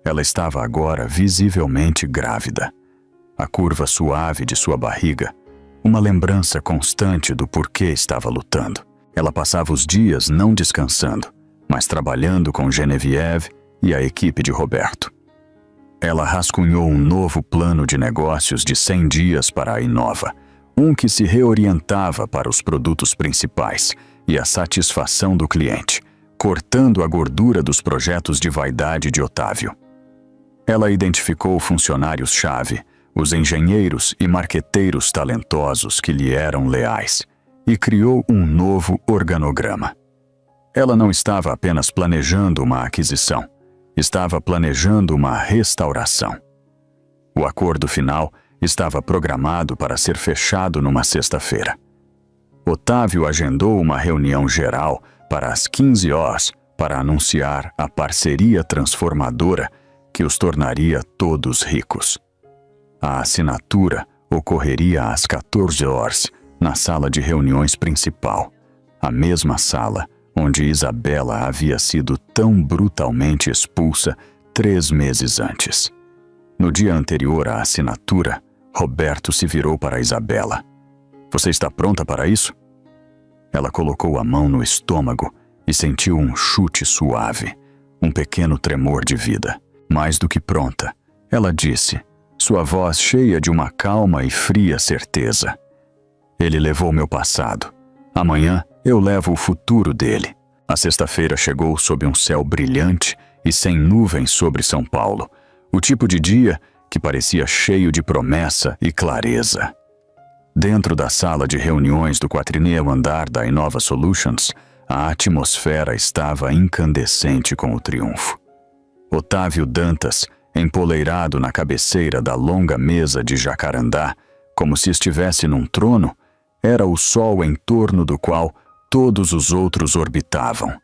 [SPEAKER 1] Ela estava agora visivelmente grávida. A curva suave de sua barriga, uma lembrança constante do porquê estava lutando. Ela passava os dias não descansando, mas trabalhando com Genevieve e a equipe de Roberto. Ela rascunhou um novo plano de negócios de 100 dias para a Inova, um que se reorientava para os produtos principais e a satisfação do cliente, cortando a gordura dos projetos de vaidade de Otávio. Ela identificou funcionários-chave, os engenheiros e marqueteiros talentosos que lhe eram leais, e criou um novo organograma. Ela não estava apenas planejando uma aquisição, estava planejando uma restauração. O acordo final estava programado para ser fechado numa sexta-feira. Otávio agendou uma reunião geral para as 15 horas para anunciar a parceria transformadora que os tornaria todos ricos. A assinatura ocorreria às 14 horas na sala de reuniões principal, a mesma sala onde Isabela havia sido tão brutalmente expulsa 3 meses antes. No dia anterior à assinatura, Roberto se virou para Isabela. "Você está pronta para isso?" Ela colocou a mão no estômago e sentiu um chute suave, um pequeno tremor de vida. "Mais do que pronta", ela disse, sua voz cheia de uma calma e fria certeza. "Ele levou meu passado. Amanhã eu levo o futuro dele." A sexta-feira chegou sob um céu brilhante e sem nuvens sobre São Paulo, o tipo de dia que parecia cheio de promessa e clareza. Dentro da sala de reuniões do 4º andar da Inova Solutions, a atmosfera estava incandescente com o triunfo. Otávio Dantas, empoleirado na cabeceira da longa mesa de jacarandá, como se estivesse num trono, era o sol em torno do qual todos os outros orbitavam.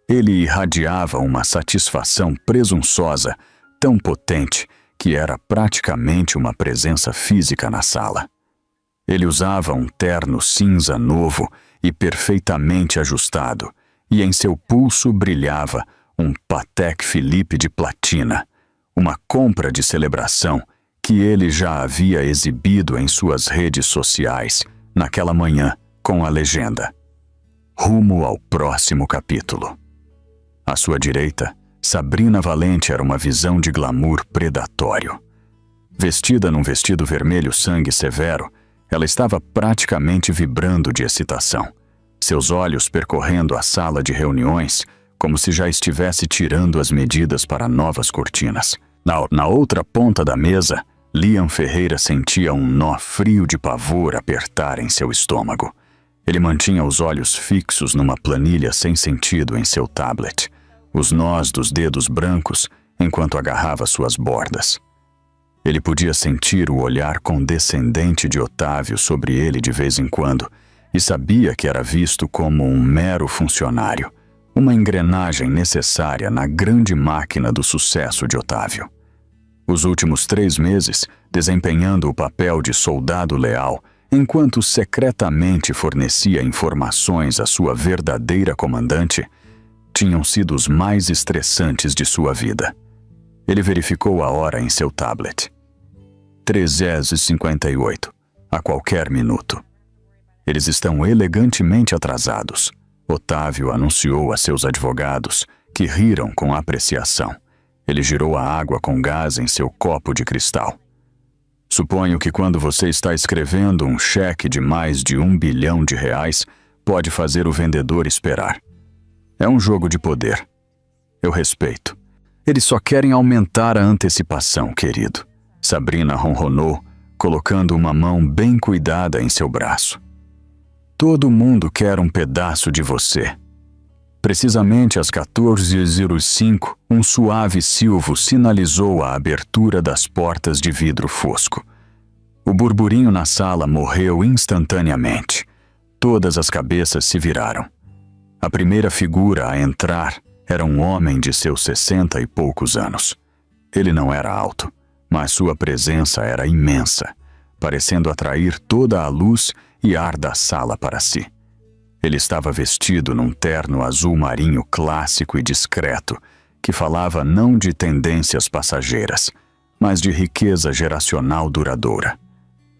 [SPEAKER 1] Ele irradiava uma satisfação presunçosa, tão potente que era praticamente uma presença física na sala. Ele usava um terno cinza novo e perfeitamente ajustado, e em seu pulso brilhava um Patek Philippe de platina, uma compra de celebração que ele já havia exibido em suas redes sociais naquela manhã com a legenda: "Rumo ao próximo capítulo." À sua direita, Sabrina Valente era uma visão de glamour predatório. Vestida num vestido vermelho sangue severo, ela estava praticamente vibrando de excitação. seus olhos percorrendo a sala de reuniões, como se já estivesse tirando as medidas para novas cortinas. Na outra ponta da mesa, Liam Ferreira sentia um nó frio de pavor apertar em seu estômago. Ele mantinha os olhos fixos numa planilha sem sentido em seu tablet, os nós dos dedos brancos enquanto agarrava suas bordas. Ele podia sentir o olhar condescendente de Otávio sobre ele de vez em quando e sabia que era visto como um mero funcionário, uma engrenagem necessária na grande máquina do sucesso de Otávio. Os últimos 3 meses, desempenhando o papel de soldado leal, enquanto secretamente fornecia informações à sua verdadeira comandante, tinham sido os mais estressantes de sua vida. Ele verificou a hora em seu tablet. 13h58, a qualquer minuto. Eles estão elegantemente atrasados, Otávio anunciou a seus advogados, que riram com apreciação. Ele girou a água com gás em seu copo de cristal. Suponho que quando você está escrevendo um cheque de mais de R$1 bilhão, pode fazer o vendedor esperar. É um jogo de poder. Eu respeito. Eles só querem aumentar a antecipação, querido. Sabrina ronronou, colocando uma mão bem cuidada em seu braço. Todo mundo quer um pedaço de você. Precisamente às 14h05, um suave silvo sinalizou a abertura das portas de vidro fosco. O burburinho na sala morreu instantaneamente. Todas as cabeças se viraram. A primeira figura a entrar era um homem de seus 60 e poucos anos. Ele não era alto, mas sua presença era imensa, parecendo atrair toda a luz e ar da sala para si. Ele estava vestido num terno azul marinho clássico e discreto, que falava não de tendências passageiras, mas de riqueza geracional duradoura.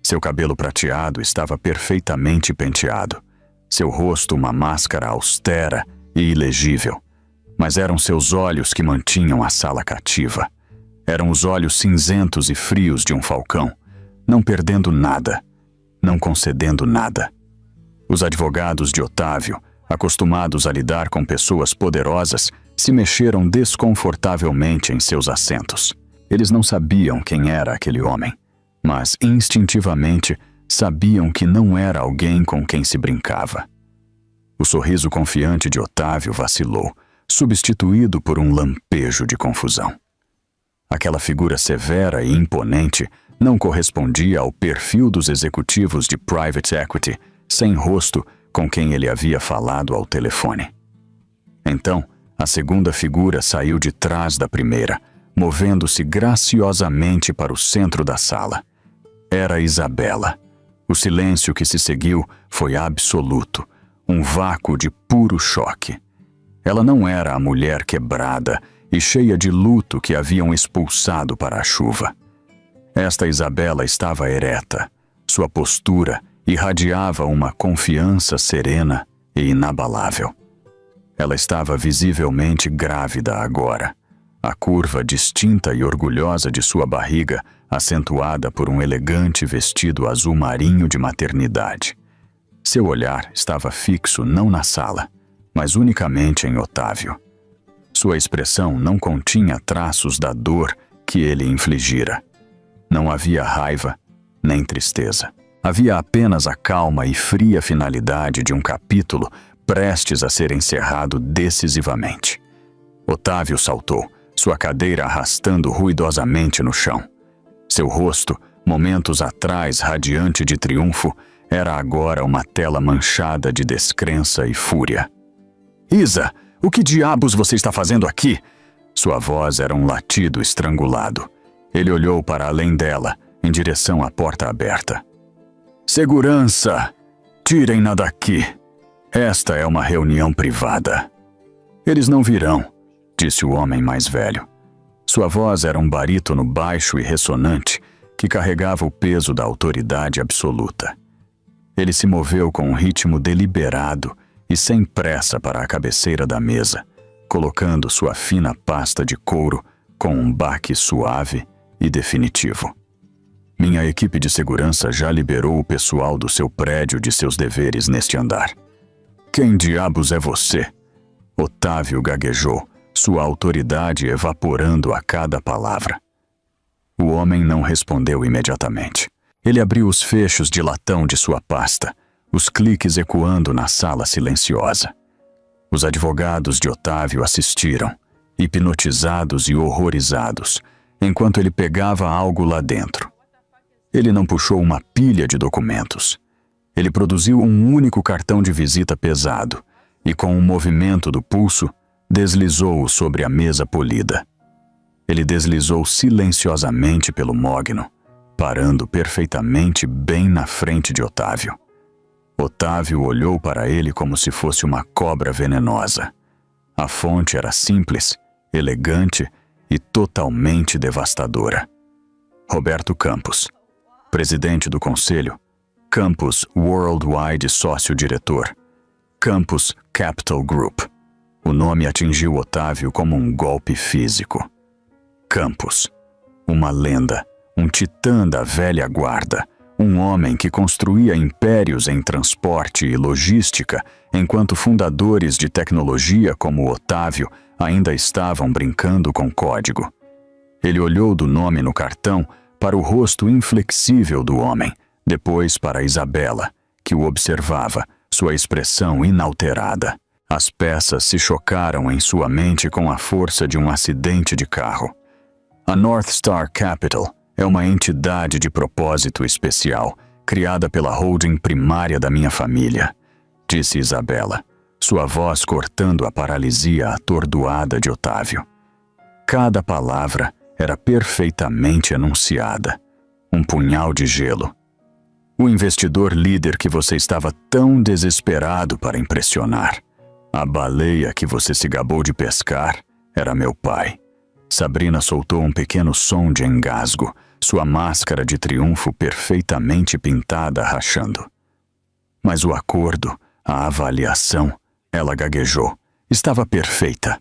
[SPEAKER 1] Seu cabelo prateado estava perfeitamente penteado, seu rosto uma máscara austera e ilegível, mas eram seus olhos que mantinham a sala cativa. Eram os olhos cinzentos e frios de um falcão, não perdendo nada, não concedendo nada. Os advogados de Otávio, acostumados a lidar com pessoas poderosas, se mexeram desconfortavelmente em seus assentos. Eles não sabiam quem era aquele homem, mas instintivamente sabiam que não era alguém com quem se brincava. O sorriso confiante de Otávio vacilou, substituído por um lampejo de confusão. Aquela figura severa e imponente não correspondia ao perfil dos executivos de private equity, sem rosto, com quem ele havia falado ao telefone. Então, a segunda figura saiu de trás da primeira, movendo-se graciosamente para o centro da sala. Era Isabela. O silêncio que se seguiu foi absoluto, um vácuo de puro choque. Ela não era a mulher quebrada e cheia de luto que haviam expulsado para a chuva. Esta Isabela estava ereta. Sua postura irradiava uma confiança serena e inabalável. Ela estava visivelmente grávida agora, a curva distinta e orgulhosa de sua barriga acentuada por um elegante vestido azul marinho de maternidade. Seu olhar estava fixo não na sala, mas unicamente em Otávio. Sua expressão não continha traços da dor que ele infligira. Não havia raiva nem tristeza. Havia apenas a calma e fria finalidade de um capítulo prestes a ser encerrado decisivamente. Otávio saltou, sua cadeira arrastando ruidosamente no chão. Seu rosto, momentos atrás radiante de triunfo, era agora uma tela manchada de descrença e fúria. "Isa, o que diabos você está fazendo aqui?" Sua voz era um latido estrangulado. Ele olhou para além dela, em direção à porta aberta. "Segurança! Tirem-na daqui. Esta é uma reunião privada." "Eles não virão", disse o homem mais velho. Sua voz era um barítono baixo e ressonante que carregava o peso da autoridade absoluta. Ele se moveu com um ritmo deliberado e sem pressa para a cabeceira da mesa, colocando sua fina pasta de couro com um baque suave e definitivo. "Minha equipe de segurança já liberou o pessoal do seu prédio de seus deveres neste andar. Quem diabos é você? Otávio gaguejou, sua autoridade evaporando a cada palavra. O homem não respondeu imediatamente. Ele abriu os fechos de latão de sua pasta, os cliques ecoando na sala silenciosa. Os advogados de Otávio assistiram, hipnotizados e horrorizados, enquanto ele pegava algo lá dentro. Ele não puxou uma pilha de documentos. Ele produziu um único cartão de visita pesado e, com um movimento do pulso, deslizou-o sobre a mesa polida. Ele deslizou silenciosamente pelo mogno, parando perfeitamente bem na frente de Otávio. Otávio olhou para ele como se fosse uma cobra venenosa. A fonte era simples, elegante e totalmente devastadora. Roberto Campos, presidente do conselho. Campos Worldwide sócio-diretor. Campos Capital Group. O nome atingiu Otávio como um golpe físico. Campos, uma lenda, um titã da velha guarda, um homem que construía impérios em transporte e logística, enquanto fundadores de tecnologia como Otávio ainda estavam brincando com código. Ele olhou do nome no cartão para o rosto inflexível do homem, depois para Isabela, que o observava, sua expressão inalterada. As peças se chocaram em sua mente com a força de um acidente de carro. A North Star Capital é uma entidade de propósito especial, criada pela holding primária da minha família, disse Isabela, sua voz cortando a paralisia atordoada de Otávio. Cada palavra era perfeitamente enunciada. Um punhal de gelo. O investidor líder que você estava tão desesperado para impressionar. A baleia que você se gabou de pescar era meu pai. Sabrina soltou um pequeno som de engasgo, sua máscara de triunfo perfeitamente pintada rachando. Mas o acordo, a avaliação, ela gaguejou, estava perfeita.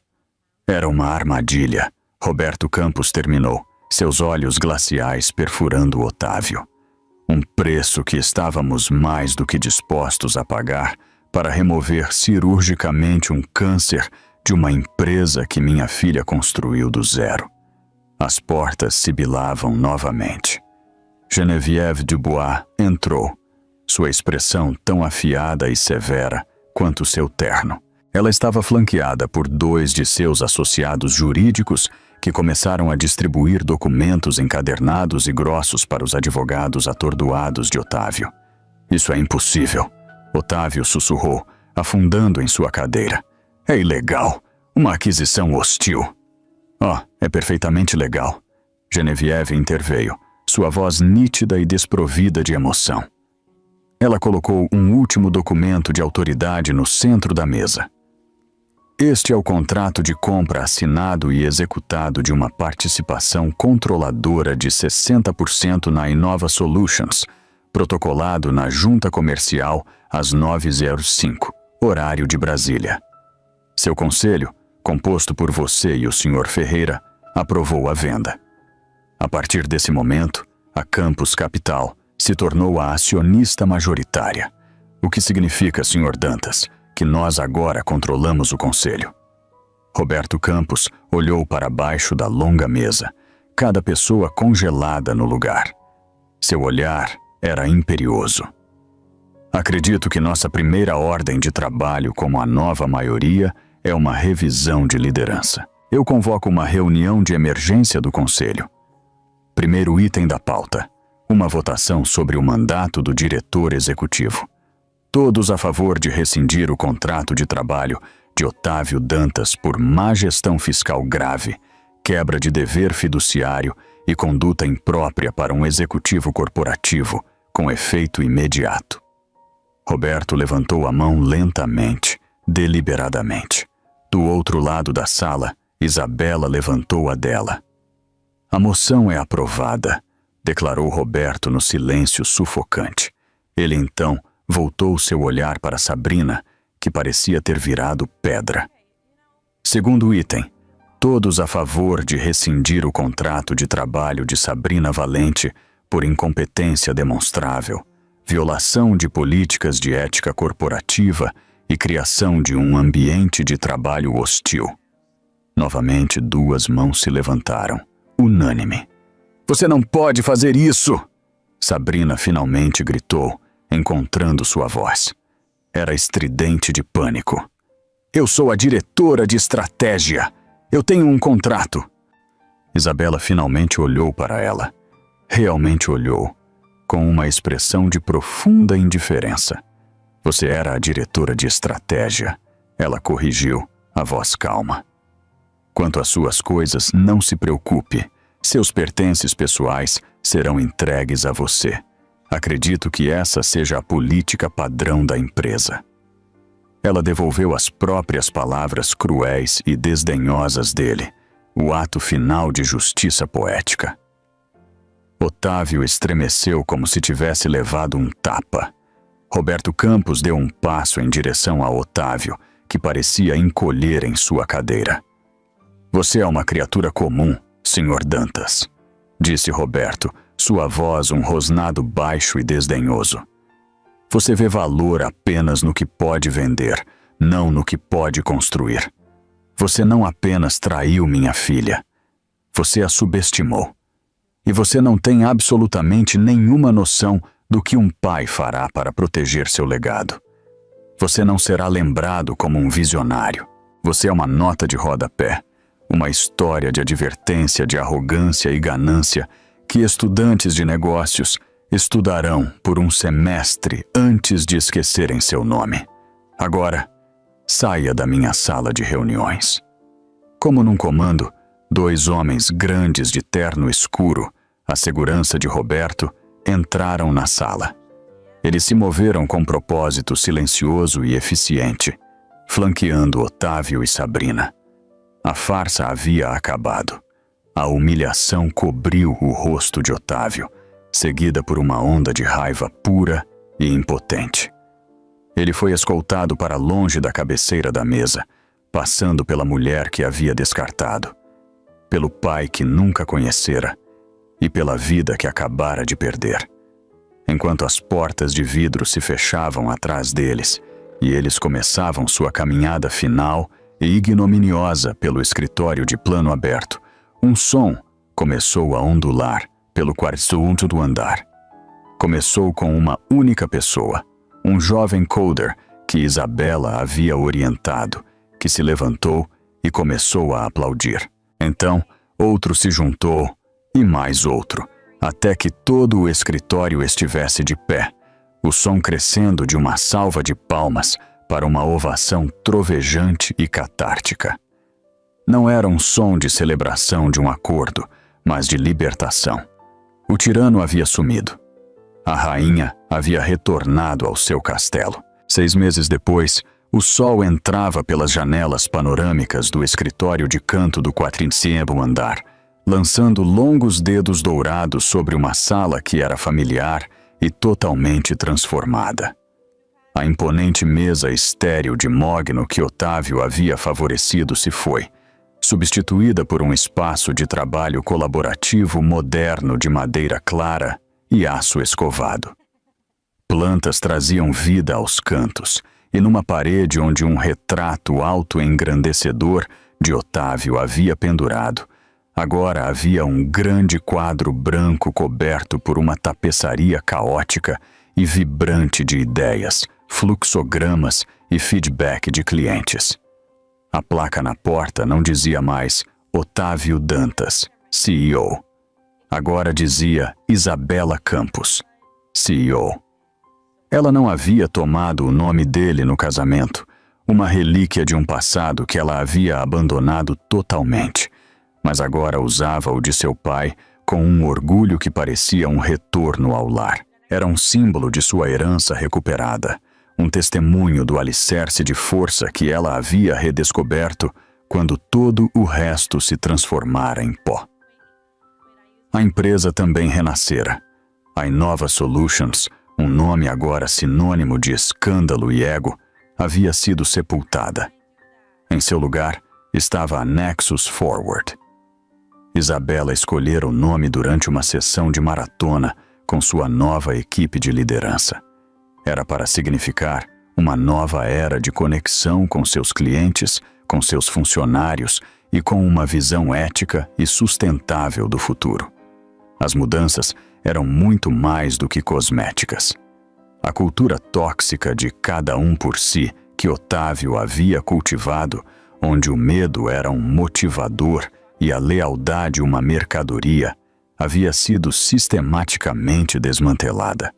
[SPEAKER 1] Era uma armadilha. Roberto Campos terminou, seus olhos glaciais perfurando Otávio. Um preço que estávamos mais do que dispostos a pagar para remover cirurgicamente um câncer de uma empresa que minha filha construiu do zero. As portas sibilavam novamente. Geneviève Dubois entrou, sua expressão tão afiada e severa quanto seu terno. Ela estava flanqueada por 2 de seus associados jurídicos que começaram a distribuir documentos encadernados e grossos para os advogados atordoados de Otávio. Isso é impossível, Otávio sussurrou, afundando em sua cadeira. É ilegal, uma aquisição hostil. É perfeitamente legal. Geneviève interveio, sua voz nítida e desprovida de emoção. Ela colocou um último documento de autoridade no centro da mesa. Este é o contrato de compra assinado e executado de uma participação controladora de 60% na Innova Solutions, protocolado na Junta Comercial às 9h05, horário de Brasília. Seu conselho, composto por você e o Sr. Ferreira, aprovou a venda. A partir desse momento, a Campos Capital se tornou a acionista majoritária, o que significa, Sr. Dantas, que nós agora controlamos o conselho. Roberto Campos olhou para baixo da longa mesa, cada pessoa congelada no lugar. Seu olhar era imperioso. Acredito que nossa primeira ordem de trabalho como a nova maioria é uma revisão de liderança. Eu convoco uma reunião de emergência do conselho. Primeiro item da pauta, uma votação sobre o mandato do diretor executivo. Todos a favor de rescindir o contrato de trabalho de Otávio Dantas por má gestão fiscal grave, quebra de dever fiduciário e conduta imprópria para um executivo corporativo, com efeito imediato. Roberto levantou a mão lentamente, deliberadamente. Do outro lado da sala, Isabela levantou a dela. A moção é aprovada, declarou Roberto no silêncio sufocante. Ele então voltou seu olhar para Sabrina, que parecia ter virado pedra. Segundo item, todos a favor de rescindir o contrato de trabalho de Sabrina Valente por incompetência demonstrável, violação de políticas de ética corporativa e criação de um ambiente de trabalho hostil. Novamente, 2 mãos se levantaram, unânime. "Você não pode fazer isso!" Sabrina finalmente gritou, encontrando sua voz. Era estridente de pânico. "Eu sou a diretora de estratégia. Eu tenho um contrato." Isabela finalmente olhou para ela. Realmente olhou, com uma expressão de profunda indiferença. "Você era a diretora de estratégia." Ela corrigiu, a voz calma. "Quanto às suas coisas, não se preocupe. Seus pertences pessoais serão entregues a você. Acredito que essa seja a política padrão da empresa." Ela devolveu as próprias palavras cruéis e desdenhosas dele, o ato final de justiça poética. Otávio estremeceu como se tivesse levado um tapa. Roberto Campos deu um passo em direção a Otávio, que parecia encolher em sua cadeira. "Você é uma criatura comum, Sr. Dantas", disse Roberto, sua voz um rosnado baixo e desdenhoso. "Você vê valor apenas no que pode vender, não no que pode construir. Você não apenas traiu minha filha, você a subestimou. E você não tem absolutamente nenhuma noção do que um pai fará para proteger seu legado. Você não será lembrado como um visionário. Você é uma nota de rodapé, uma história de advertência, de arrogância e ganância que estudantes de negócios estudarão por um semestre antes de esquecerem seu nome. Agora, saia da minha sala de reuniões." Como num comando, 2 homens grandes de terno escuro, a segurança de Roberto, entraram na sala. Eles se moveram com propósito silencioso e eficiente, flanqueando Otávio e Sabrina. A farsa havia acabado. A humilhação cobriu o rosto de Otávio, seguida por uma onda de raiva pura e impotente. Ele foi escoltado para longe da cabeceira da mesa, passando pela mulher que havia descartado, pelo pai que nunca conhecera e pela vida que acabara de perder. Enquanto as portas de vidro se fechavam atrás deles e eles começavam sua caminhada final e ignominiosa pelo escritório de plano aberto, um som começou a ondular pelo quarto do andar. Começou com uma única pessoa, um jovem coder que Isabela havia orientado, que se levantou e começou a aplaudir. Então, outro se juntou e mais outro, até que todo o escritório estivesse de pé, o som crescendo de uma salva de palmas para uma ovação trovejante e catártica. Não era um som de celebração de um acordo, mas de libertação. O tirano havia sumido. A rainha havia retornado ao seu castelo. 6 meses depois, o sol entrava pelas janelas panorâmicas do escritório de canto do 40º andar, lançando longos dedos dourados sobre uma sala que era familiar e totalmente transformada. A imponente mesa estéril de mogno que Otávio havia favorecido se foi, substituída por um espaço de trabalho colaborativo moderno de madeira clara e aço escovado. Plantas traziam vida aos cantos, e numa parede onde um retrato auto-engrandecedor de Otávio havia pendurado, agora havia um grande quadro branco coberto por uma tapeçaria caótica e vibrante de ideias, fluxogramas e feedback de clientes. A placa na porta não dizia mais Otávio Dantas, CEO. Agora dizia Isabela Campos, CEO. Ela não havia tomado o nome dele no casamento, uma relíquia de um passado que ela havia abandonado totalmente, mas agora usava o de seu pai com um orgulho que parecia um retorno ao lar. Era um símbolo de sua herança recuperada, um testemunho do alicerce de força que ela havia redescoberto quando todo o resto se transformara em pó. A empresa também renascera. A Innova Solutions, um nome agora sinônimo de escândalo e ego, havia sido sepultada. Em seu lugar estava a Nexus Forward. Isabela escolhera o nome durante uma sessão de maratona com sua nova equipe de liderança. Era para significar uma nova era de conexão com seus clientes, com seus funcionários e com uma visão ética e sustentável do futuro. As mudanças eram muito mais do que cosméticas. A cultura tóxica de cada um por si que Otávio havia cultivado, onde o medo era um motivador e a lealdade uma mercadoria, havia sido sistematicamente desmantelada.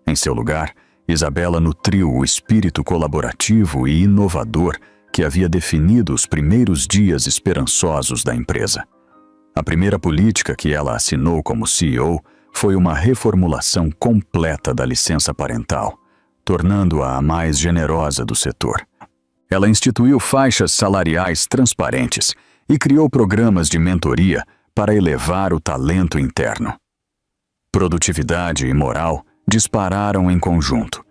[SPEAKER 1] Em seu lugar, Isabela nutriu o espírito colaborativo e inovador que havia definido os primeiros dias esperançosos da empresa. A primeira política que ela assinou como CEO foi uma reformulação completa da licença parental, tornando-a a mais generosa do setor. Ela instituiu faixas salariais transparentes e criou programas de mentoria para elevar o talento interno. Produtividade e moral dispararam em conjunto.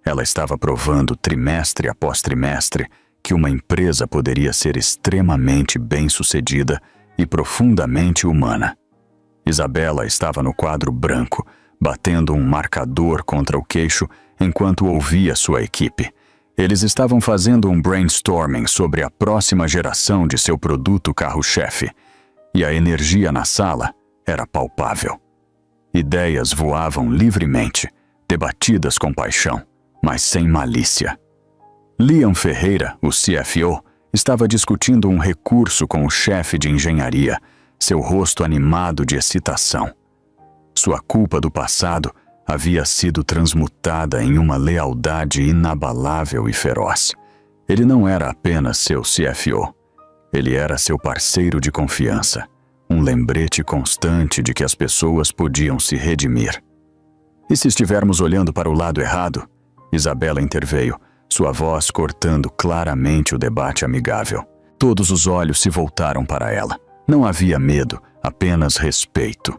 [SPEAKER 1] Ela estava provando trimestre após trimestre que uma empresa poderia ser extremamente bem-sucedida e profundamente humana. Isabela estava no quadro branco, batendo um marcador contra o queixo enquanto ouvia sua equipe. Eles estavam fazendo um brainstorming sobre a próxima geração de seu produto carro-chefe, e a energia na sala era palpável. Ideias voavam livremente, debatidas com paixão, mas sem malícia. Liam Ferreira, o CFO, estava discutindo um recurso com o chefe de engenharia, seu rosto animado de excitação. Sua culpa do passado havia sido transmutada em uma lealdade inabalável e feroz. Ele não era apenas seu CFO. Ele era seu parceiro de confiança, um lembrete constante de que as pessoas podiam se redimir. E se estivermos olhando para o lado errado? Isabela interveio, sua voz cortando claramente o debate amigável. Todos os olhos se voltaram para ela. Não havia medo, apenas respeito.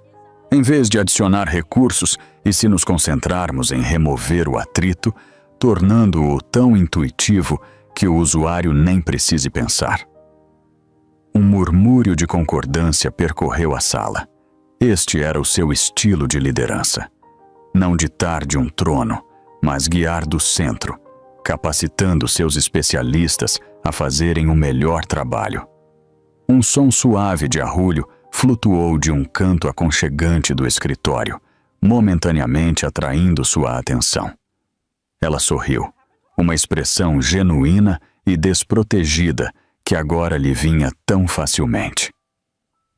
[SPEAKER 1] Em vez de adicionar recursos e se nos concentrarmos em remover o atrito, tornando-o tão intuitivo que o usuário nem precise pensar. Um murmúrio de concordância percorreu a sala. Este era o seu estilo de liderança. Não ditar de um trono, mas guiar do centro, capacitando seus especialistas a fazerem o melhor trabalho. Um som suave de arrulho flutuou de um canto aconchegante do escritório, momentaneamente atraindo sua atenção. Ela sorriu, uma expressão genuína e desprotegida que agora lhe vinha tão facilmente.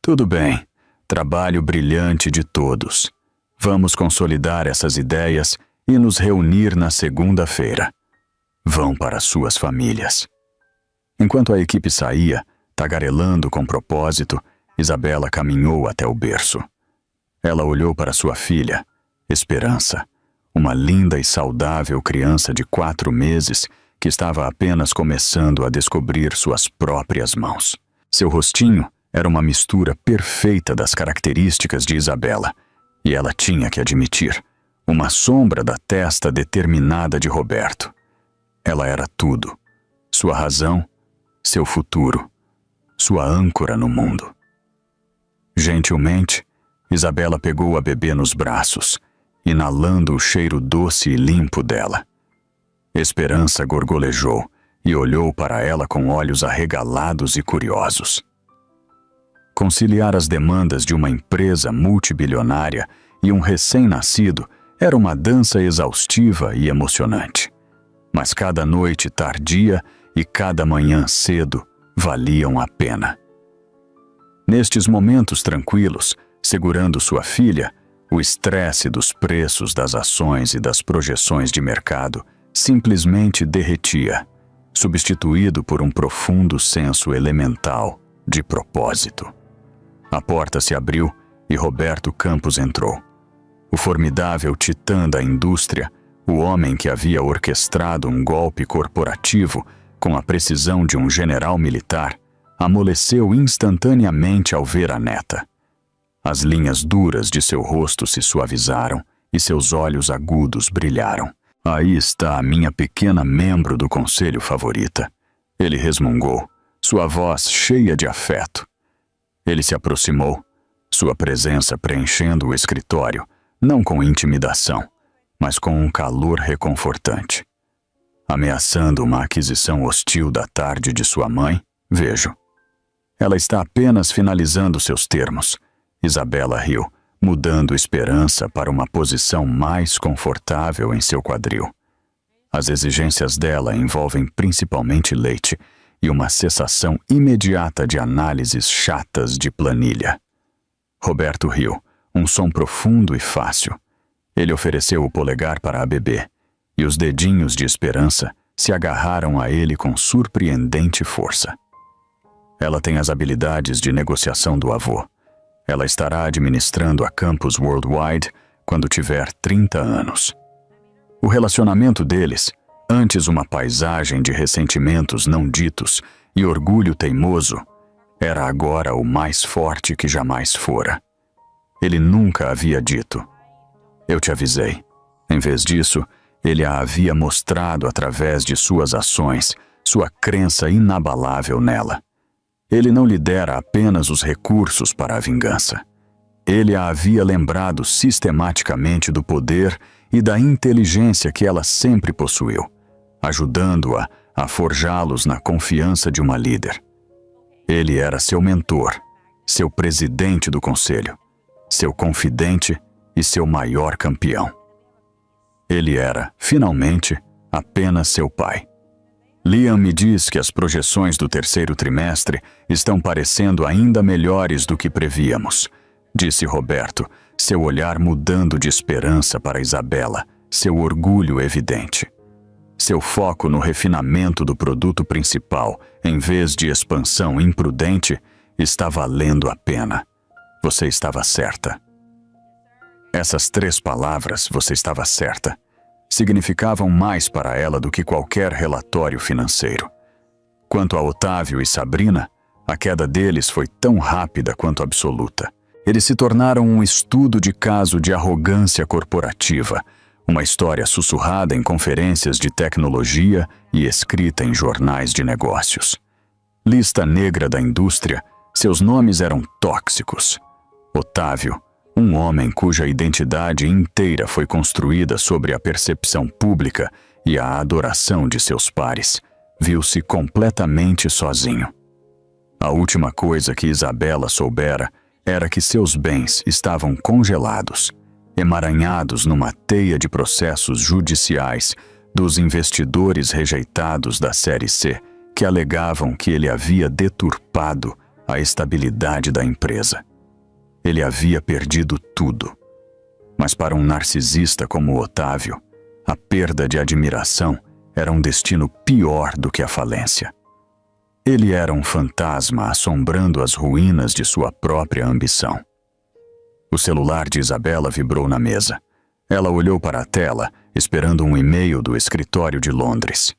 [SPEAKER 1] Tudo bem, trabalho brilhante de todos. Vamos consolidar essas ideias e nos reunir na segunda-feira. Vão para suas famílias. Enquanto a equipe saía, tagarelando com propósito, Isabela caminhou até o berço. Ela olhou para sua filha, Esperança, uma linda e saudável criança de 4 meses que estava apenas começando a descobrir suas próprias mãos. Seu rostinho era uma mistura perfeita das características de Isabela, e ela tinha que admitir, uma sombra da testa determinada de Roberto. Ela era tudo, sua razão, seu futuro, sua âncora no mundo. Gentilmente, Isabela pegou a bebê nos braços, inalando o cheiro doce e limpo dela. Esperança gorgolejou e olhou para ela com olhos arregalados e curiosos. Conciliar as demandas de uma empresa multibilionária e um recém-nascido era uma dança exaustiva e emocionante. Mas cada noite tardia e cada manhã cedo valiam a pena. Nestes momentos tranquilos, segurando sua filha, o estresse dos preços das ações e das projeções de mercado simplesmente derretia, substituído por um profundo senso elemental de propósito. A porta se abriu e Roberto Campos entrou. O formidável titã da indústria, o homem que havia orquestrado um golpe corporativo com a precisão de um general militar, amoleceu instantaneamente ao ver a neta. As linhas duras de seu rosto se suavizaram e seus olhos agudos brilharam. Aí está a minha pequena membro do conselho favorita. Ele resmungou, sua voz cheia de afeto. Ele se aproximou, sua presença preenchendo o escritório, não com intimidação, mas com um calor reconfortante. Ameaçando uma aquisição hostil da tarde de sua mãe? Vejo. Ela está apenas finalizando seus termos. Isabela riu, mudando esperança para uma posição mais confortável em seu quadril. As exigências dela envolvem principalmente leite e uma cessação imediata de análises chatas de planilha. Roberto riu, um som profundo e fácil. Ele ofereceu o polegar para a bebê, e os dedinhos de esperança se agarraram a ele com surpreendente força. Ela tem as habilidades de negociação do avô. Ela estará administrando a Campus Worldwide quando tiver 30 anos. O relacionamento deles, antes uma paisagem de ressentimentos não ditos e orgulho teimoso, era agora o mais forte que jamais fora. Ele nunca havia dito: "Eu te avisei." Em vez disso, ele a havia mostrado através de suas ações, sua crença inabalável nela. Ele não lhe dera apenas os recursos para a vingança. Ele a havia lembrado sistematicamente do poder e da inteligência que ela sempre possuiu, ajudando-a a forjá-los na confiança de uma líder. Ele era seu mentor, seu presidente do conselho, seu confidente e seu maior campeão. Ele era, finalmente, apenas seu pai. Liam me diz que as projeções do terceiro trimestre estão parecendo ainda melhores do que prevíamos, disse Roberto, seu olhar mudando de esperança para Isabela, seu orgulho evidente. Seu foco no refinamento do produto principal, em vez de expansão imprudente, está valendo a pena. Você estava certa. Essas 3 palavras, "você estava certa", significavam mais para ela do que qualquer relatório financeiro. Quanto a Otávio e Sabrina, a queda deles foi tão rápida quanto absoluta. Eles se tornaram um estudo de caso de arrogância corporativa, uma história sussurrada em conferências de tecnologia e escrita em jornais de negócios. Lista negra da indústria, seus nomes eram tóxicos. Otávio, um homem cuja identidade inteira foi construída sobre a percepção pública e a adoração de seus pares, viu-se completamente sozinho. A última coisa que Isabela soubera era que seus bens estavam congelados, emaranhados numa teia de processos judiciais dos investidores rejeitados da Série C que alegavam que ele havia deturpado a estabilidade da empresa. Ele havia perdido tudo. Mas para um narcisista como Otávio, a perda de admiração era um destino pior do que a falência. Ele era um fantasma assombrando as ruínas de sua própria ambição. O celular de Isabela vibrou na mesa. Ela olhou para a tela, esperando um e-mail do escritório de Londres.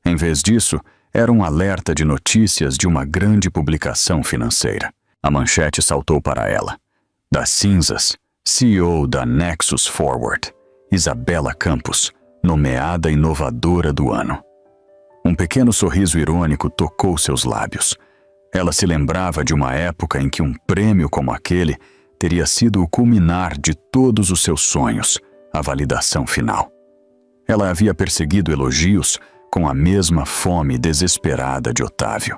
[SPEAKER 1] Em vez disso, era um alerta de notícias de uma grande publicação financeira. A manchete saltou para ela. Das cinzas, CEO da Nexus Forward, Isabela Campos, nomeada inovadora do ano. Um pequeno sorriso irônico tocou seus lábios. Ela se lembrava de uma época em que um prêmio como aquele teria sido o culminar de todos os seus sonhos, a validação final. Ela havia perseguido elogios com a mesma fome desesperada de Otávio.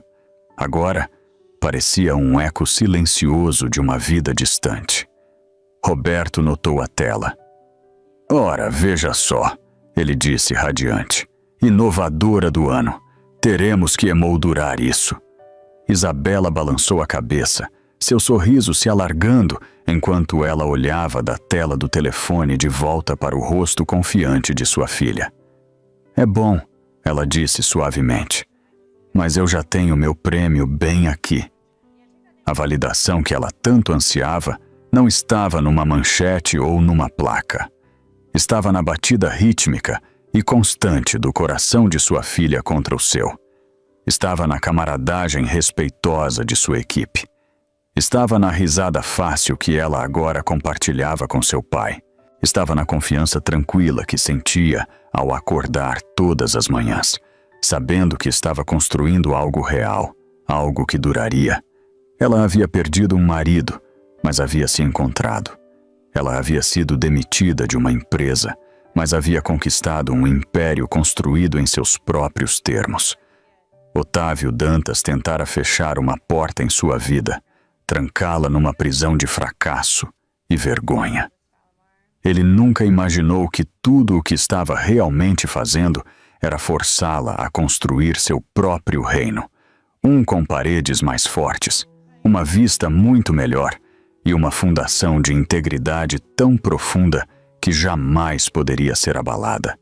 [SPEAKER 1] Agora, parecia um eco silencioso de uma vida distante. Roberto notou a tela. "Ora, veja só", ele disse radiante. "Inovadora do ano. Teremos que emoldurar isso." Isabela balançou a cabeça, seu sorriso se alargando enquanto ela olhava da tela do telefone de volta para o rosto confiante de sua filha. "É bom", ela disse suavemente. "Mas eu já tenho meu prêmio bem aqui." A validação que ela tanto ansiava não estava numa manchete ou numa placa. Estava na batida rítmica e constante do coração de sua filha contra o seu. Estava na camaradagem respeitosa de sua equipe. Estava na risada fácil que ela agora compartilhava com seu pai. Estava na confiança tranquila que sentia ao acordar todas as manhãs, sabendo que estava construindo algo real, algo que duraria. Ela havia perdido um marido, mas havia se encontrado. Ela havia sido demitida de uma empresa, mas havia conquistado um império construído em seus próprios termos. Otávio Dantas tentara fechar uma porta em sua vida, trancá-la numa prisão de fracasso e vergonha. Ele nunca imaginou que tudo o que estava realmente fazendo era forçá-la a construir seu próprio reino, um com paredes mais fortes, uma vista muito melhor e uma fundação de integridade tão profunda que jamais poderia ser abalada.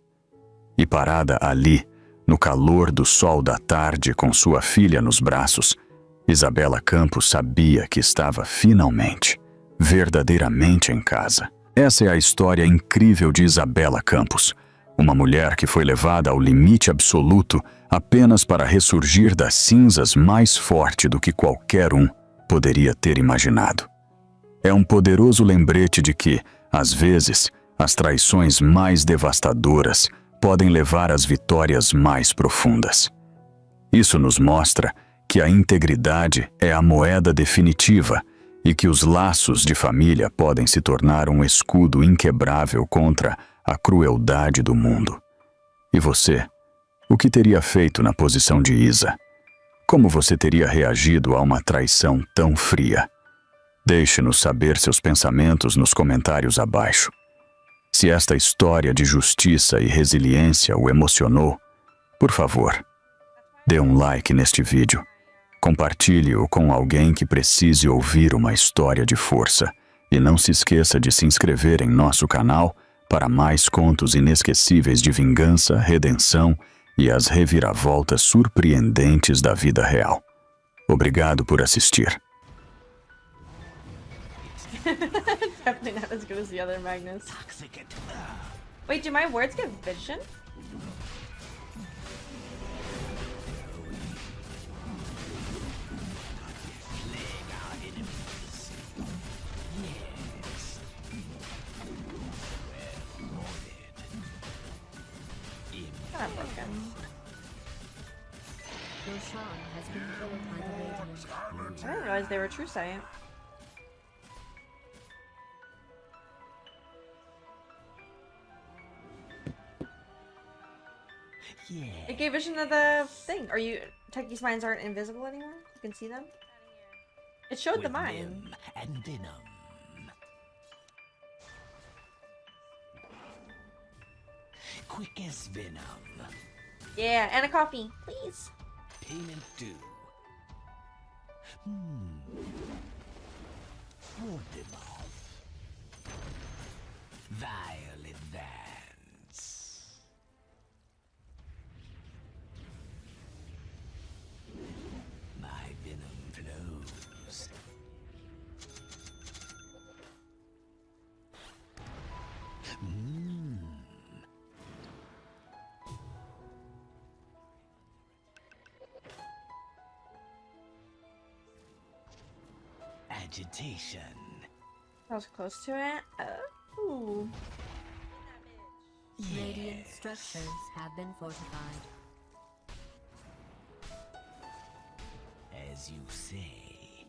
[SPEAKER 1] E parada ali, no calor do sol da tarde com sua filha nos braços, Isabela Campos sabia que estava finalmente, verdadeiramente em casa. Essa é a história incrível de Isabela Campos, uma mulher que foi levada ao limite absoluto apenas para ressurgir das cinzas mais forte do que qualquer um poderia ter imaginado. É um poderoso lembrete de que, às vezes, as traições mais devastadoras podem levar às vitórias mais profundas. Isso nos mostra que a integridade é a moeda definitiva e que os laços de família podem se tornar um escudo inquebrável contra a crueldade do mundo. E você? O que teria feito na posição de Isa? Como você teria reagido a uma traição tão fria? Deixe-nos saber seus pensamentos nos comentários abaixo. Se esta história de justiça e resiliência o emocionou, por favor, dê um like neste vídeo. Compartilhe-o com alguém que precise ouvir uma história de força. E não se esqueça de se inscrever em nosso canal para mais contos inesquecíveis de vingança, redenção e as reviravoltas surpreendentes da vida real. Obrigado por assistir.
[SPEAKER 2] Definitely not as good as the other Magnus. Wait, do my words get vision? Kind of broken. I didn't realize they were true sight.
[SPEAKER 3] Yeah.
[SPEAKER 2] It gave vision of the thing. Are you Techie's mines aren't invisible anymore? You can see them? It showed the
[SPEAKER 3] With
[SPEAKER 2] mine.
[SPEAKER 3] Nim and Venom. Quick as Venom.
[SPEAKER 2] Yeah, and a coffee, please.
[SPEAKER 3] Payment due. Ward them off. Vile advance. My venom flows. Agitation.
[SPEAKER 2] I was close to it. Ooh.
[SPEAKER 4] Radiant structures have been fortified.
[SPEAKER 3] As you say.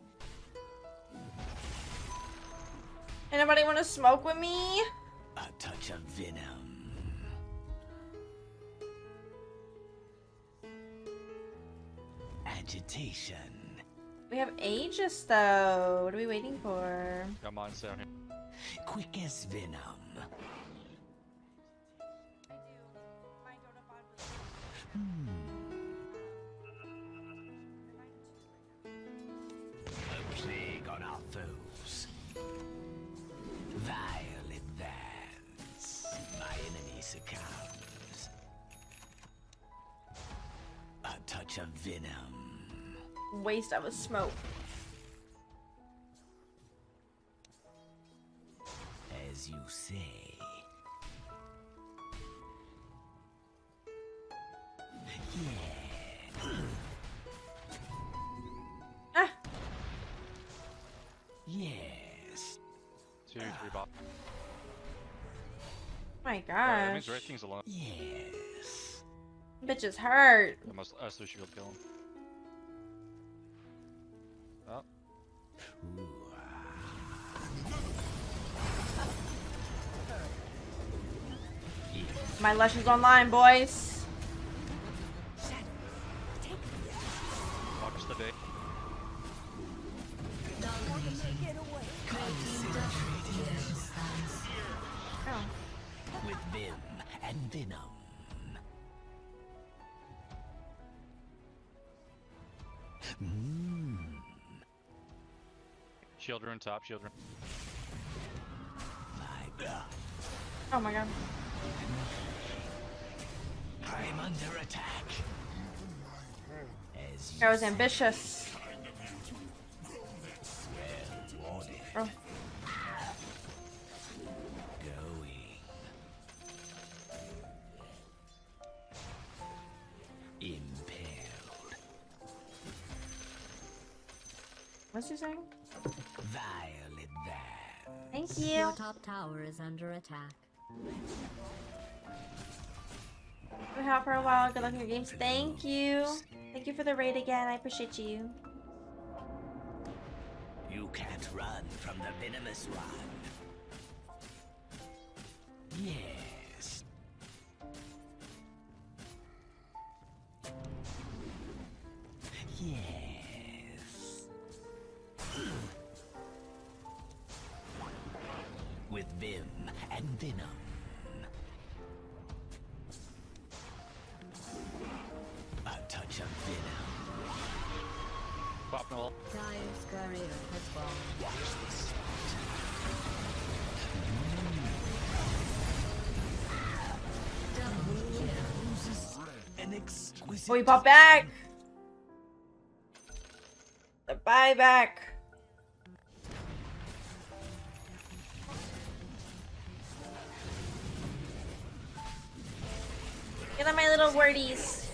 [SPEAKER 2] Anybody want to smoke with me?
[SPEAKER 3] A touch of venom. Agitation.
[SPEAKER 2] We have Aegis though. What are we waiting for?
[SPEAKER 5] Got mines down here.
[SPEAKER 3] Quick as venom. A plague on our foes. Vile advance. My enemy succumbs. A touch of venom.
[SPEAKER 2] Waste of a smoke.
[SPEAKER 3] As you say.
[SPEAKER 2] Ah!
[SPEAKER 3] Yes.
[SPEAKER 5] 2, 3 bot.
[SPEAKER 2] My
[SPEAKER 5] Alright, that means
[SPEAKER 2] gosh.
[SPEAKER 5] red thing's alone.
[SPEAKER 3] Yes.
[SPEAKER 2] Bitch is hurt.
[SPEAKER 5] I must should be able to kill him. Oh,
[SPEAKER 2] My Lush is online, boys.
[SPEAKER 5] Watch the day.
[SPEAKER 2] Oh.
[SPEAKER 3] With Vim and Venom.
[SPEAKER 5] Shield rune top, shield rune.
[SPEAKER 2] Oh my god.
[SPEAKER 3] I'm under attack. As
[SPEAKER 2] I was ambitious. Oh.
[SPEAKER 3] going. Impaled.
[SPEAKER 2] What's he saying?
[SPEAKER 3] Violet Van.
[SPEAKER 2] Thank you.
[SPEAKER 4] Your top tower is under attack.
[SPEAKER 2] Been out for a while. Good luck in your games. Thank you. Thank you for the raid again. I appreciate you.
[SPEAKER 3] You can't run from the venomous one. Yes. Yes. With Vim and Venom. A touch of venom.
[SPEAKER 5] Pop no wall.
[SPEAKER 4] Dire's courier has fallen.
[SPEAKER 3] Watch this spot.
[SPEAKER 4] Double kill.
[SPEAKER 3] An exquisite.
[SPEAKER 2] Oh, he popped back. The buyback. Get on my little wordies.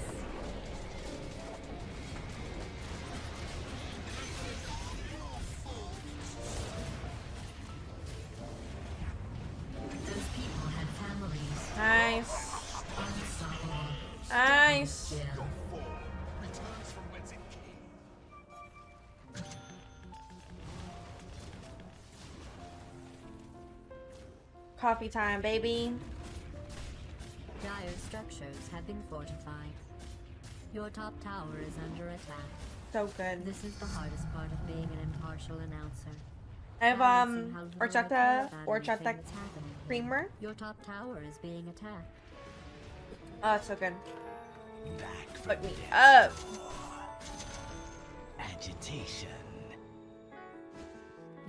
[SPEAKER 4] Those people had families.
[SPEAKER 2] Nice.
[SPEAKER 4] Unstoppable.
[SPEAKER 2] Nice.
[SPEAKER 4] Kill.
[SPEAKER 2] Coffee time, baby.
[SPEAKER 4] Dire structures have been fortified. Your top tower is under attack.
[SPEAKER 2] So good.
[SPEAKER 4] This is the hardest part of being an impartial announcer.
[SPEAKER 2] I have
[SPEAKER 4] Balancing how little I care
[SPEAKER 2] horchata
[SPEAKER 4] about
[SPEAKER 2] horchata
[SPEAKER 4] anything that's happening here.
[SPEAKER 2] creamer.
[SPEAKER 4] Your top tower is being attacked.
[SPEAKER 2] Oh, it's so good.
[SPEAKER 3] Back from
[SPEAKER 2] Fuck me
[SPEAKER 3] death.
[SPEAKER 2] up.
[SPEAKER 3] Agitation.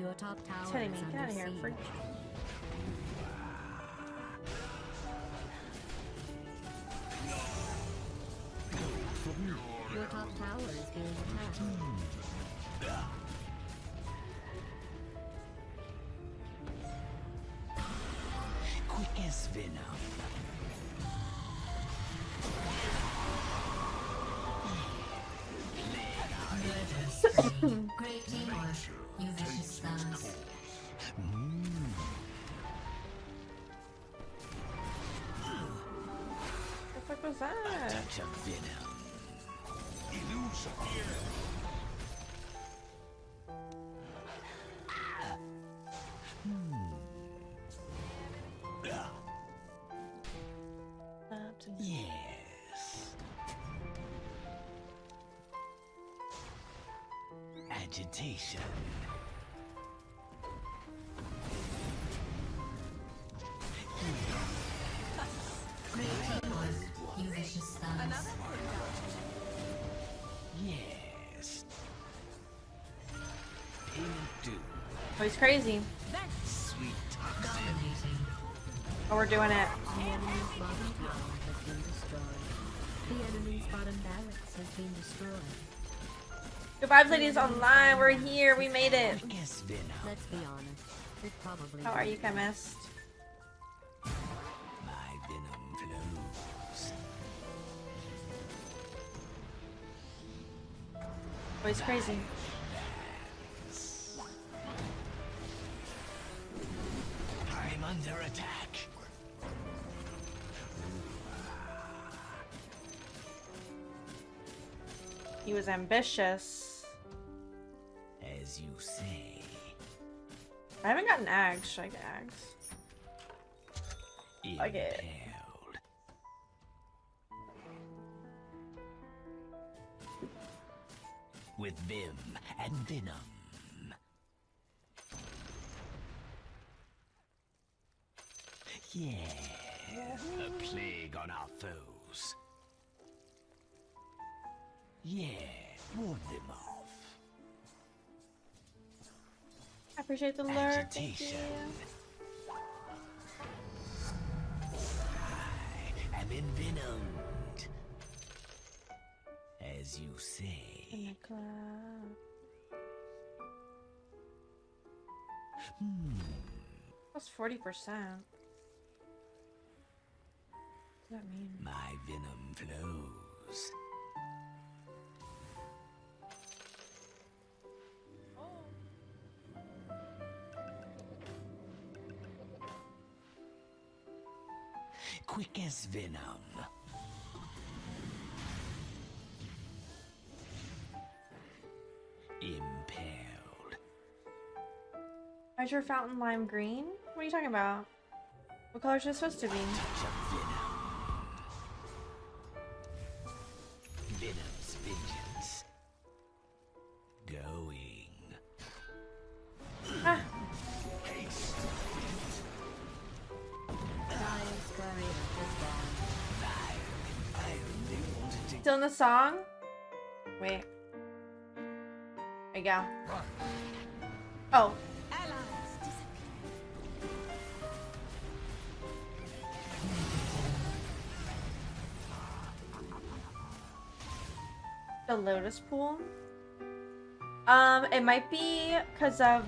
[SPEAKER 4] Your top tower
[SPEAKER 2] It's hitting me.
[SPEAKER 4] is
[SPEAKER 2] Get
[SPEAKER 4] under
[SPEAKER 2] out of here,
[SPEAKER 4] siege.
[SPEAKER 2] freak.
[SPEAKER 4] Your top tower is being attacked.
[SPEAKER 3] Quick as venom.
[SPEAKER 4] Great teamwork, you vicious thugs.
[SPEAKER 2] What the fuck was that?
[SPEAKER 3] Touch of venom. Yes. Agitation.
[SPEAKER 4] Great teamwork, you vicious thugs.
[SPEAKER 3] Yes. Payment due.
[SPEAKER 2] Oh, he's crazy.
[SPEAKER 3] Sweet toxin.
[SPEAKER 4] Dominating.
[SPEAKER 2] Oh, we're doing it.
[SPEAKER 4] The enemy's bottom tower has been destroyed. The enemy's bottom barracks has been destroyed.
[SPEAKER 2] Good vibes, ladies online. We're here. We made it.
[SPEAKER 3] Quick as venom.
[SPEAKER 4] Let's be honest, it probably
[SPEAKER 2] How are you,
[SPEAKER 4] won't.
[SPEAKER 2] chemist?
[SPEAKER 3] My venom flows.
[SPEAKER 2] Oh, he's crazy.
[SPEAKER 3] I'm under attack.
[SPEAKER 2] He was ambitious.
[SPEAKER 3] As you say.
[SPEAKER 2] I haven't gotten Ags. Should I get Ags? Okay.
[SPEAKER 3] Impaled. with vim and venom. Yeah, a plague on our foes. Yeah, ward them off.
[SPEAKER 2] I appreciate the lurk. Thank you.
[SPEAKER 3] Agitation. I am envenomed. As you
[SPEAKER 2] In
[SPEAKER 3] say.
[SPEAKER 2] the cloud. That's 40%. What does that mean?
[SPEAKER 3] My venom flows. Quick as venom. Impaled.
[SPEAKER 2] Why's your fountain lime green? What are you talking about? What color is it supposed to be?
[SPEAKER 3] Touch of venom. Venom's vengeance. Going.
[SPEAKER 2] Ah,
[SPEAKER 3] Haste.
[SPEAKER 4] Dire's courier is gone.
[SPEAKER 3] I only wanted to
[SPEAKER 2] still in the song? Wait. There you go.
[SPEAKER 3] run.
[SPEAKER 2] Oh.
[SPEAKER 4] Allies disappear.
[SPEAKER 2] The lotus pool? It might be because of